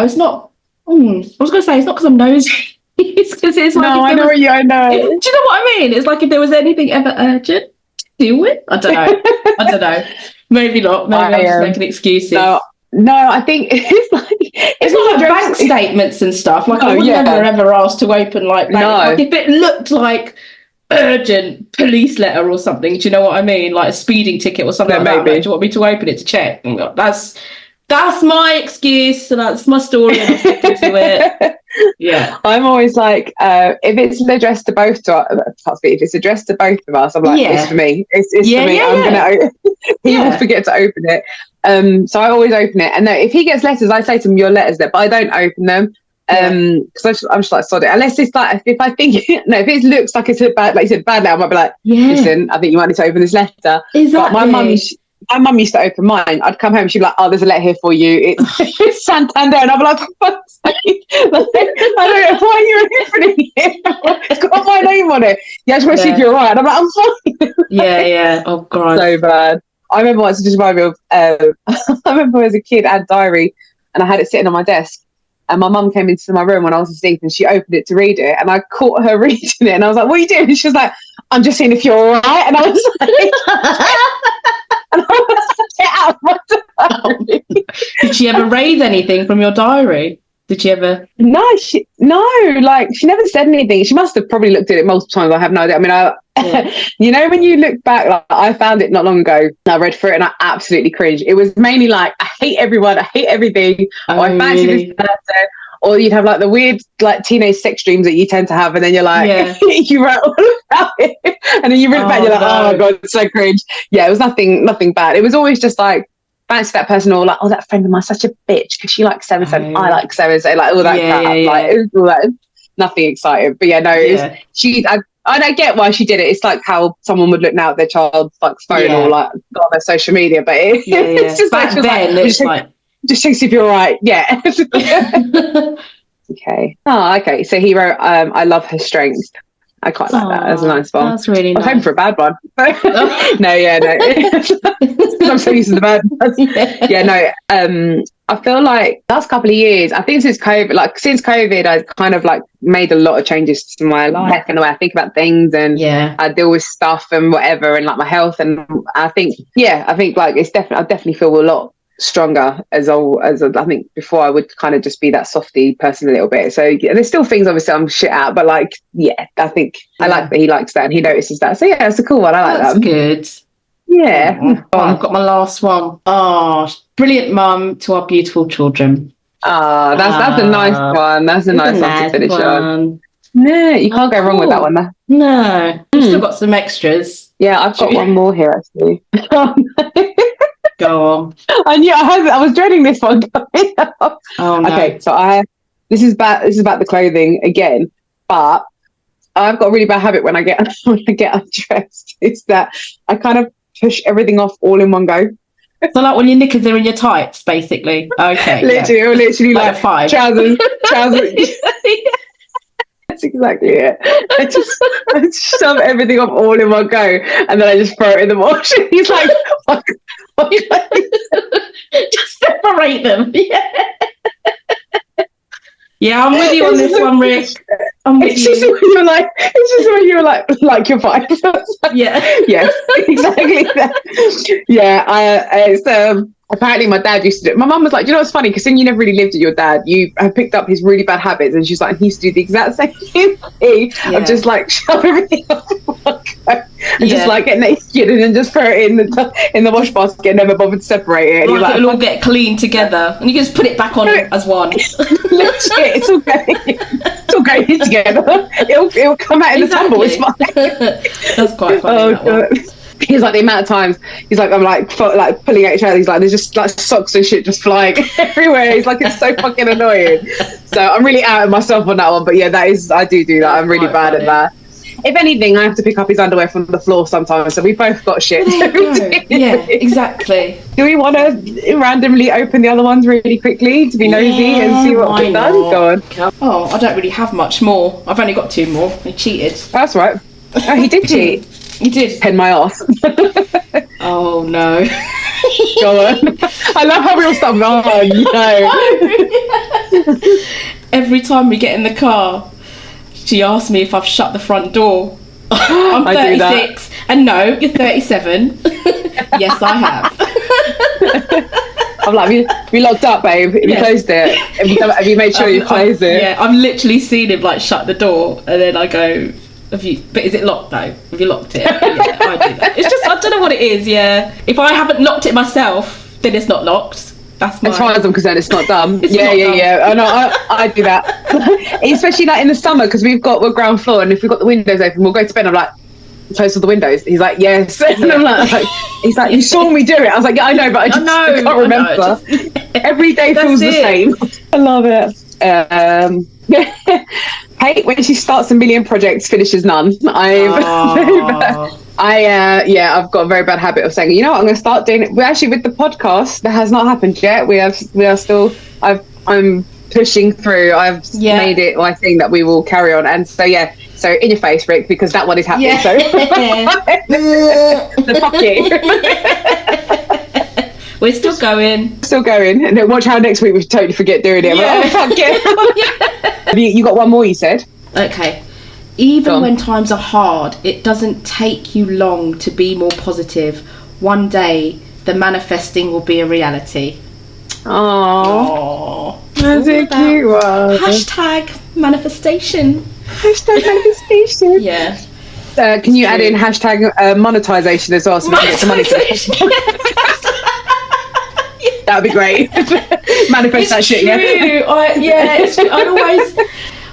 it's not... I was going to say, it's not because I'm nosy. It's because it's like... No, I know. Do you know what I mean? It's like if there was anything ever urgent to deal with. I don't know. Maybe not. Maybe I'm just making excuses. No, I think it's like... It's not like bank statements and stuff. Like, I would never ever ask to open like bank. Like, if it looked like urgent police letter or something, do you know what I mean? Like a speeding ticket or something like that. Like, do you want me to open it to check? That's my excuse, and that's my story, and I'm sticking to it. Yeah, I'm always like, if it's addressed to both if it's addressed to both of us, I'm like, it's for me. It's for me. I'm gonna. He will forget to open it. So I always open it, and no, if he gets letters, I say to him, "Your letters there," but I don't open them. Because I'm just like, sod it. Unless it's like, if I think, if it looks like it's a bad, like you said, bad letter, I might be like, listen, I think you might need to open this letter. Exactly. But my mum used to open mine. I'd come home, she'd be like, oh, there's a letter here for you. It's Santander. And I'd be like, for fuck's sake. I don't know, why are you opening it? It's got my name on it. Yeah, I just want to see if you're right. And I'm like, I'm fine. Yeah. Oh, God. So bad. I remember once, just remind me of, I remember as a kid, I had a diary and I had it sitting on my desk. And my mum came into my room when I was asleep and she opened it to read it. And I caught her reading it. And I was like, what are you doing? And she was like, I'm just seeing if you're all right. And I was like... And I was like, get out of my diary. Did she ever raise anything from your diary? Did she ever? No, she never said anything. She must have probably looked at it multiple times. I have no idea. I mean, you know, when you look back, like, I found it not long ago and I read through it and I absolutely cringed. It was mainly like, I hate everyone, I hate everything, or I fancy this person, or you'd have like the weird like teenage sex dreams that you tend to have, and then you're like, you write all about it, and then you read it back and you're like, oh my God, it's so cringe. Yeah, it was nothing bad. It was always just like, fancy that person, or like, oh, that friend of mine such a bitch because she likes so and so, I like so and so, like all that crap. Like it was all that, nothing exciting. But yeah, no, I don't get why she did it. It's like how someone would look now at their child's like phone or like go on their social media, but it's just back like, then, it's like just checks if you're all right. Yeah. Okay. Oh, okay. So he wrote, I love her strength. I quite like that. That's a nice one. That's really nice. I was hoping for a bad one. No. I'm so used to the bad ones. I feel like last couple of years, I think since COVID, I've kind of like made a lot of changes to my life and the way I think about things, and I deal with stuff and whatever, and like my health. And I think like I definitely feel a lot stronger as I think before I would kind of just be that softy person a little bit. So there's still things obviously I'm shit at, but like I think I like that he likes that and he notices that. So yeah, it's a cool one. I like that. That's good. Yeah. I've got my last one. Oh, brilliant mum to our beautiful children. That's a nice one. That's a nice one to finish on. No, you can't go wrong with that one though. No. We've still got some extras. Yeah, I've got one more here actually. Go on. I knew I was dreading this one. Oh no. Okay, so this is about the clothing again, but I've got a really bad habit when I get undressed. It's that I kind of push everything off all in one go. So like when your knickers are in your tights, basically. Okay. literally like five trousers. That's exactly it. I just shove everything off all in one go, and then I just throw it in the wash. He's like, what? Just separate them. Yeah, I'm with you on this one, Rick. It's just when you're like you're fine. Yes, exactly that. Yeah, Apparently my dad used to do it. My mum was like, do you know what's funny? Because then you never really lived with your dad. You have picked up his really bad habits. And she's like, he used to do the exact same thing of just like shove everything off and just like get naked and then just throw it in the wash basket and never bothered to separate it. And like it'll all get clean together. And you can just put it back on as one. Legit, it's all going together. It'll come out in the tumble. It's fine. That's quite funny. God. He's like, the amount of times he's like, I'm like pulling out each other. He's like, there's just like socks and shit just flying everywhere. He's like, it's so fucking annoying. So I'm really out of myself on that one. But yeah, I do that. I'm really bad at that. If anything, I have to pick up his underwear from the floor sometimes. So we both got shit. Yeah, exactly. Do we want to randomly open the other ones really quickly to be nosy and see what we've done? Go on. Oh, I don't really have much more. I've only got 2 more. I cheated. That's right. Oh, he did cheat. You did. Pen my ass. Oh no. Go on. I love how we all start. Oh no. Every time we get in the car, she asks me if I've shut the front door. I'm 36 and no, you're 37. Yes, I have. I'm like, we locked up, babe. Have you closed it? Have you made sure you closed it? Yeah, I've literally seen him like shut the door and then I go, but is it locked though? Have you locked it? Yeah, I do that. It's just, I don't know what it is, yeah. If I haven't locked it myself, then it's not locked. That's as far as I'm concerned, it's not done. It's yeah. Done. Oh no, I do that. Especially like in the summer, because we're ground floor, and if we've got the windows open, we'll go to bed. I'm like, close all the windows. He's like, yes. And I'm like, he's like, you saw me do it. I was like, yeah, I know, but I can't remember. Every day feels the same. I love it. Hate when she starts a million projects, finishes none. I've got a very bad habit of saying, you know what, I'm going to start doing it. We're actually with the podcast. That has not happened yet. We are still. I'm pushing through. I've made it my thing that we will carry on. And so so in your face, Rick, because that one is happening. Yeah. So the pocket. We're still going. And then watch how next week we totally forget doing it. Yeah. Like, oh, fuck it. You got one more, you said? Okay. Even when times are hard, it doesn't take you long to be more positive. One day, the manifesting will be a reality. Oh, that's a cute one. Hashtag manifestation. Yeah. Can you add in hashtag monetization as well, so we can get some money? That would be great. Manifest that shit, yeah.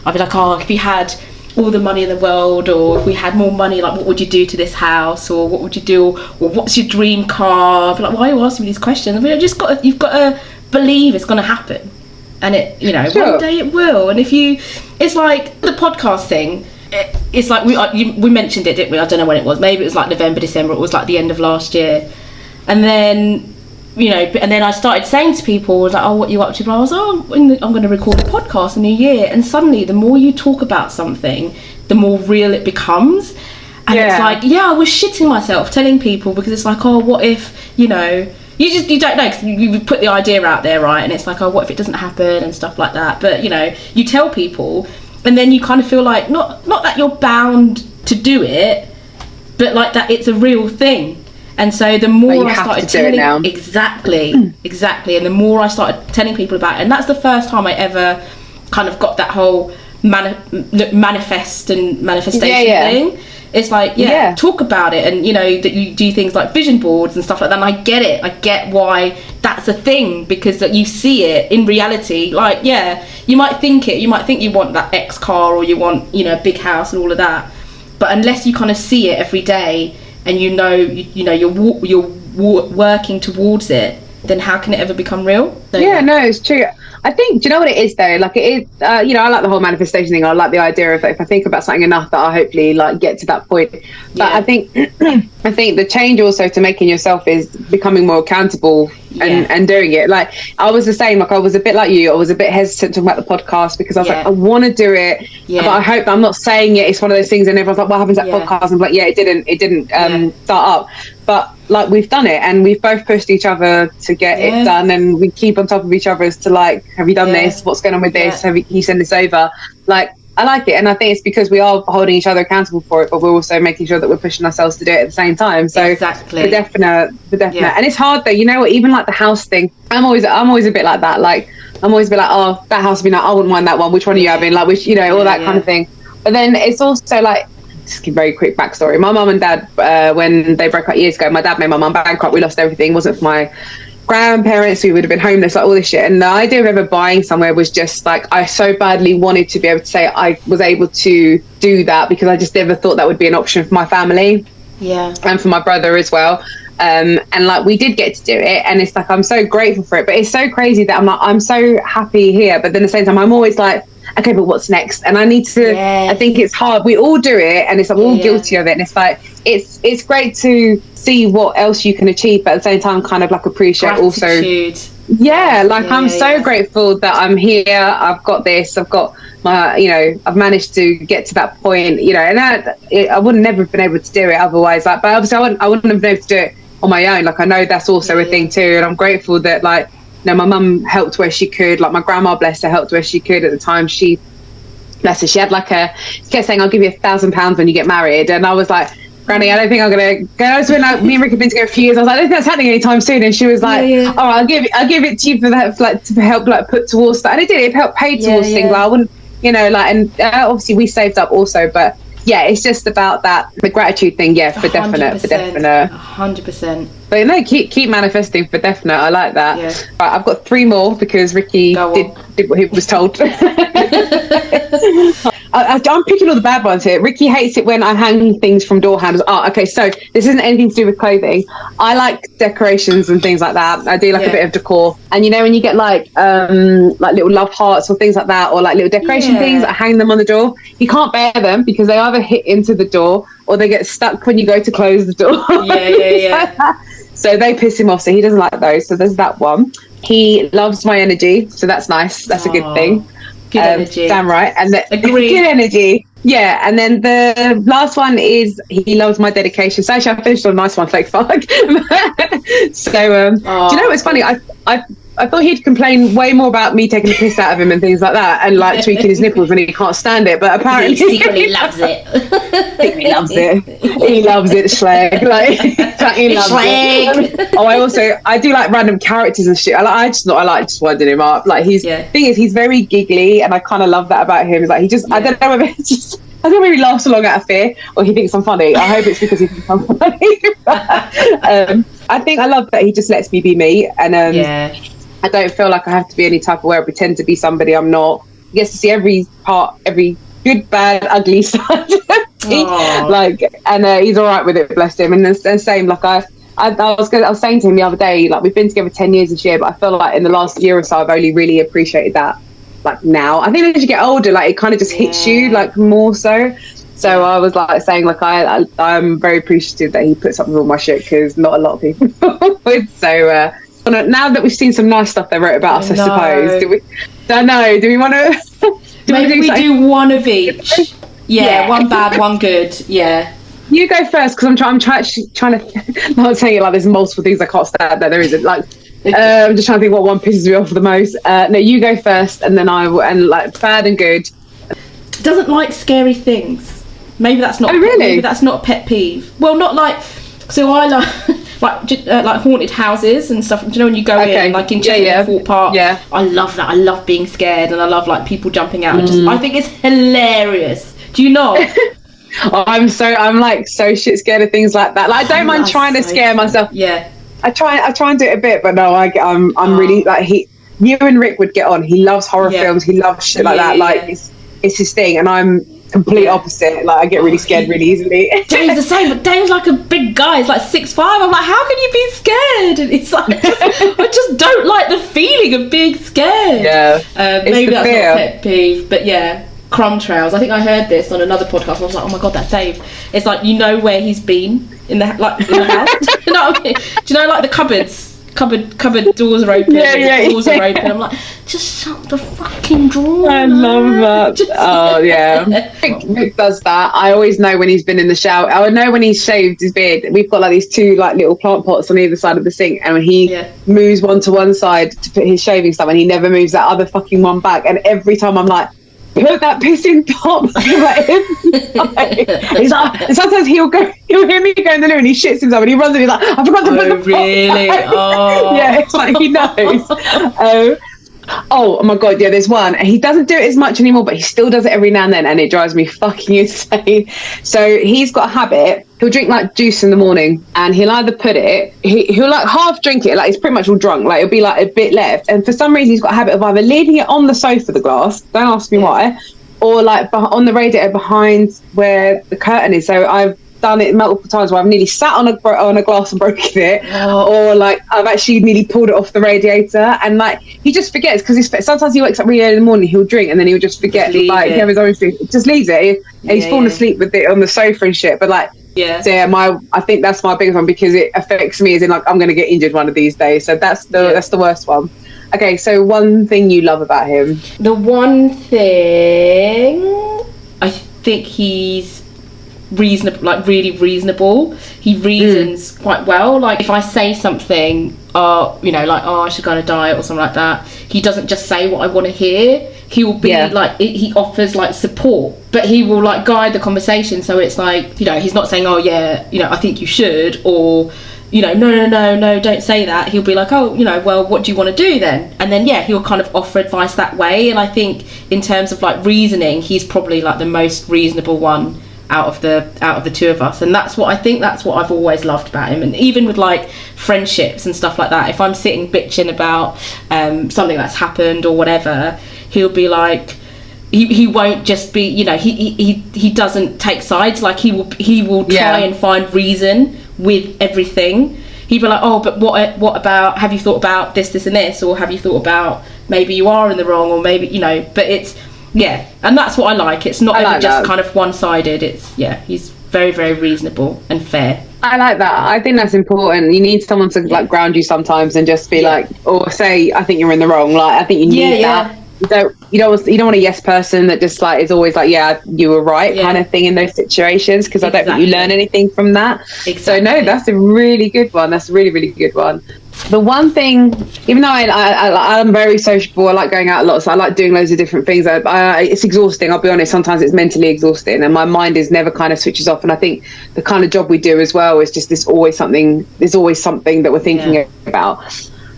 I'd be like, oh, if you had all the money in the world, or if we had more money, like what would you do to this house, or what would you do, or what's your dream car? I'd be like, why are you asking me these questions? I mean, you've got to believe it's going to happen, and it, one day it will. And it's like the podcast thing. It's like we mentioned it, didn't we? I don't know when it was. Maybe it was like November, December. It was like the end of last year, and then. And then I started saying to people, I was like, oh, what are you up to? And I was, I'm going to record a podcast in the new year. And suddenly, the more you talk about something, the more real it becomes. And it's like, I was shitting myself telling people, because it's like, oh, what if, you don't know, because you put the idea out there, right? And it's like, oh, what if it doesn't happen and stuff like that. But, you tell people, and then you kind of feel like, not that you're bound to do it, but like that it's a real thing. And so the more I started telling exactly, and the more I started telling people about it, and that's the first time I ever kind of got that whole manifest and manifestation thing. It's like talk about it, and that you do things like vision boards and stuff like that. And I get it. I get why that's a thing, because you see it in reality. Like you might think you want that X car, or you want a big house and all of that, but unless you kind of see it every day. And you're working towards it, then how can it ever become real? No, it's true. I think, do you know what it is though? Like it is, I like the whole manifestation thing. I like the idea of if I think about something enough that I'll hopefully like get to that point. But I think the change also to making yourself is becoming more accountable and doing it. Like I was the same. Like I was a bit like you. I was a bit hesitant talking about the podcast because I was like, I want to do it, but I hope that I'm not saying it. It's one of those things, and everyone's like, "What happens at podcast?" I'm like, it didn't start up. But like we've done it, and we've both pushed each other to get it done, and we keep on top of each other as to like, have you done this? What's going on with this? Can you send this over? Like I like it, and I think it's because we are holding each other accountable for it, but we're also making sure that we're pushing ourselves to do it at the same time. So exactly, for definite. Yeah. And it's hard though. You know what? Even like the house thing, I'm always a bit like that. Like I'm always be like, oh, that house would be like, I wouldn't mind that one. Which one are you having? Like, which, you know, all that kind of thing. But then it's also like, just a very quick backstory. My mum and dad, when they broke up years ago, my dad made my mum bankrupt. We lost everything. It wasn't for my grandparents, we would have been homeless, like all this shit. And the idea of ever buying somewhere was just like, I so badly wanted to be able to say I was able to do that, because I just never thought that would be an option for my family, and for my brother as well. And like we did get to do it, and it's like I'm so grateful for it. But it's so crazy that I'm like, I'm so happy here, but then at the same time I'm always like, okay, but what's next? And I need to, I think it's hard. We all do it, and it's like we're all guilty of it. And it's like, it's great to see what else you can achieve, but at the same time kind of like appreciate gratitude. Also I'm so grateful that I'm here. I've got this, I've got my, you know, I've managed to get to that point, you know, and I would never have been able to do it otherwise. Like, but obviously I wouldn't have been able to do it on my own. Like I know that's also a thing too, and I'm grateful that, like, you know, my mum helped where she could. Like my grandma, bless her, helped where she could at the time. She had like she kept saying, I'll give you £1,000 when you get married. And I was like, Granny, I don't think I'm gonna go. So when me and Rick have been together for years, I was like, I don't think that's happening anytime soon. And she was like, all right, I'll give it to you for that, for, like, to help like put towards that. And it did. It helped pay towards things. Like I wouldn't, you know, like, and obviously we saved up also, but yeah, it's just about that, the gratitude thing. Yeah, for 100%, definite. 100%. But no, keep manifesting for definite. I like that. Yeah. Right, I've got 3 more because Ricky did what he was told. I'm picking all the bad ones here. Ricky hates it when I hang things from door handles. Oh, okay, so this isn't anything to do with clothing. I like decorations and things like that. I do like a bit of decor. And you know, when you get like little love hearts or things like that, or like little decoration things, I hang them on the door. You can't bear them because they either hit into the door or they get stuck when you go to close the door. So they piss him off, so he doesn't like those. So there's that one. He loves my energy, so that's nice. That's a good thing. Good energy. Damn right. And Agreed. Good energy. Yeah, and then the last one is he loves my dedication. So actually I finished on a nice one, like fuck. So do you know what's funny? I thought he'd complain way more about me taking the piss out of him and things like that, and like tweaking his nipples when he can't stand it. But apparently he secretly loves it. He loves it. He loves it, slag. Like he loves it. I do like random characters and shit. I like just winding him up. Like thing is, he's very giggly, and I kind of love that about him. Is like he just I don't know whether it's just. I don't know if he laughs along out of fear or he thinks I'm funny. I hope it's because he thinks I'm funny. I think I love that he just lets me be me, and I don't feel like I have to be any type of way or pretend to be somebody I'm not. He gets to see every good, bad, ugly side. Like, and he's all right with it, bless him. And the same, like I was saying to him the other day, like we've been together 10 years this year, but I feel like in the last year or so I've only really appreciated that. Like now, I think as you get older, like it kind of just hits you like more so. So I was like saying, like I'm very appreciative that he puts up with all my shit, because not a lot of people would. So now that we've seen some nice stuff they wrote about us, I suppose. Do we want to? Maybe we do one of each. Yeah, one bad, one good. Yeah. You go first, because I'm trying to not saying it like there's multiple things I can't stand. That there isn't. Like I'm just trying to think what one pisses me off the most. No, you go first, and then I will. And like bad and good. Doesn't like scary things. Maybe that's not. Oh, really? Maybe that's not a pet peeve. Well, not like. So I like haunted houses and stuff. Do you know when you go in, like in Chester Fort Park? Yeah. I love that. I love being scared, and I love like people jumping out. And I think it's hilarious. Do you not? I'm like so shit scared of things like that. Like I don't mind trying to scare myself. Yeah. I try and do it a bit, but no, I'm really like you and Rick would get on. He loves horror films. He loves shit like that. Like it's his thing, and I'm complete opposite. Like I get really scared really easily. Dave's the same, but Dave's like a big guy. He's like 6'5". I'm like, how can you be scared? And it's like, I just don't like the feeling of being scared. Yeah. Maybe that's not a pet peeve, but yeah. Crumb trails. I think I heard this on another podcast. I was like, oh my god, that's Dave. It's like, you know where he's been in the house. You know what I mean? Do you know like the cupboard doors are open, doors are open. I'm like, just shut the fucking drawer. I love that. Oh yeah. Rick does that. I always know when he's been in the shower. I would know when he's shaved his beard. We've got like these 2 like little plant pots on either side of the sink, and when he moves one to one side to put his shaving stuff, and he never moves that other fucking one back, and every time I'm like, put that pissing top. He's like, sometimes he'll hear me go in the loo and he shits himself and he runs and he's like, I forgot to put the really? top. Oh. Yeah, it's like he knows. Oh my god, yeah, there's one. He doesn't do it as much anymore, but he still does it every now and then, and it drives me fucking insane. So he's got a habit. He'll drink like juice in the morning, and he'll either put it, he'll like half drink it, like he's pretty much all drunk, like it'll be like a bit left, and for some reason he's got a habit of either leaving it on the sofa, the glass, don't ask me why, or like on the radiator behind where the curtain is. So I've done it multiple times where I've nearly sat on a glass and broken it, or like I've actually nearly pulled it off the radiator, and like he just forgets, because sometimes he wakes up really early in the morning, he'll drink and then he'll just forget, like he have his own thing, just leaves it, and he's fallen asleep with it on the sofa and shit. But like so yeah, I think that's my biggest one, because it affects me as in like I'm gonna get injured one of these days. So that's the worst one. Okay, so one thing you love about him. The one thing, I think he's reasonable, like really reasonable. He reasons quite well. Like if I say something, you know, like, oh, I should go on a diet or something like that, he doesn't just say what I want to hear. He will be like, he offers like support, but he will like guide the conversation. So it's like, you know, he's not saying, oh yeah, you know, I think you should, or, you know, no, don't say that. He'll be like, oh, you know, well, what do you want to do then? And then he'll kind of offer advice that way. And I think in terms of like reasoning, he's probably like the most reasonable one out of the two of us. And that's what I've always loved about him. And even with like friendships and stuff like that, if I'm sitting bitching about something that's happened or whatever, he'll be like, he won't just be, you know, he doesn't take sides. Like he will try and find reason with everything. He'd be like, oh, but what about, have you thought about this and this, or have you thought about maybe you are in the wrong, or maybe, you know. But it's and that's what I like. It's not ever just kind of one-sided. It's he's very, very reasonable and fair. I like that. I think that's important. You need someone to like ground you sometimes and just be like, or say, I think you're in the wrong. Like, I think you need that. You don't want a yes person that just like is always like, yeah, you were right kind of thing in those situations, because I don't think you learn anything from that. So no, that's a really good one. That's a really, really good one. The one thing, even though I'm very sociable, I like going out a lot, so I like doing loads of different things. It's exhausting, I'll be honest. Sometimes it's mentally exhausting, and my mind is never kind of switches off. And I think the kind of job we do as well is just there's always something that we're thinking about.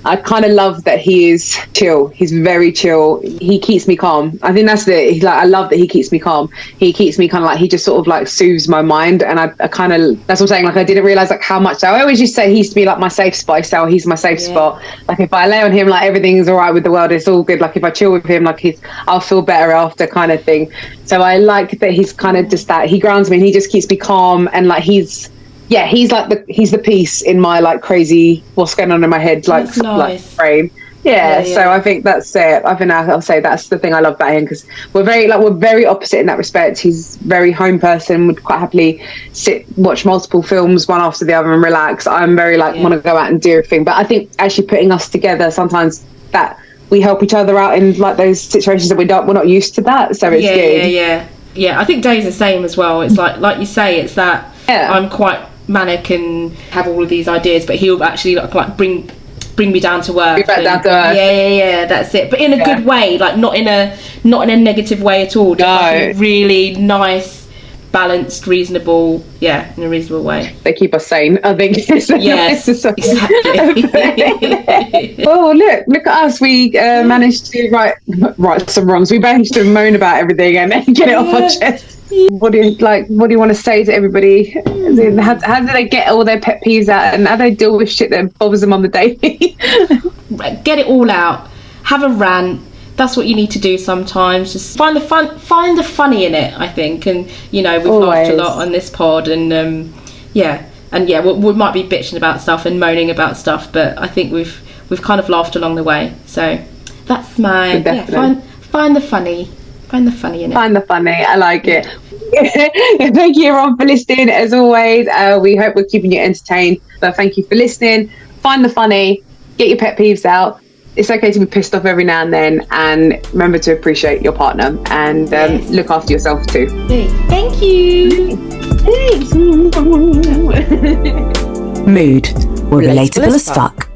I kind of love that he is chill. He's very chill. He keeps me calm. I think that's it. I love that he keeps me calm. He keeps me kind of like, he just sort of like soothes my mind. And I kind of, that's what I'm saying. Like I didn't realize like how much, I always used to say he used to be like my safe spot. So he's my safe spot. Like if I lay on him, like everything's all right with the world. It's all good. Like if I chill with him, like I'll feel better after, kind of thing. So I like that he's kind of just that. He grounds me and he just keeps me calm. And like he's the peace in my like crazy what's going on in my head, like brain. So I think that's it. I think I'll say that's the thing I love about him, because we're very opposite in that respect. He's very home person, would quite happily watch multiple films one after the other and relax. I'm very like want to go out and do everything. But I think actually putting us together, sometimes that we help each other out in like those situations that we're not used to that. So it's good. I think Dave's the same as well. It's like you say, it's that I'm quite manic and have all of these ideas, but he'll actually like bring me down to earth. That's it. But in a good way, like not in a negative way at all. Just like a really nice, balanced, reasonable, in a reasonable way. They keep us sane, I think. Yes, exactly. Oh, look at us. We managed to right some wrongs. We managed to moan about everything and get it off our chest. What do you want to say to everybody? How do they get all their pet peeves out, and how do they deal with shit that bothers them on the daily? Get it all out. Have a rant. That's what you need to do sometimes. Just find the funny in it, I think. And you know, we've laughed a lot on this pod, and we might be bitching about stuff and moaning about stuff, but I think we've kind of laughed along the way. So that's my find the funny. Find the funny in it. Find the funny. I like it. Thank you everyone for listening. As always, we hope we're keeping you entertained. So thank you for listening. Find the funny. Get your pet peeves out. It's okay to be pissed off every now and then. And remember to appreciate your partner. And look after yourself too. Thank you. Thanks. Mood. We're relatable as fuck.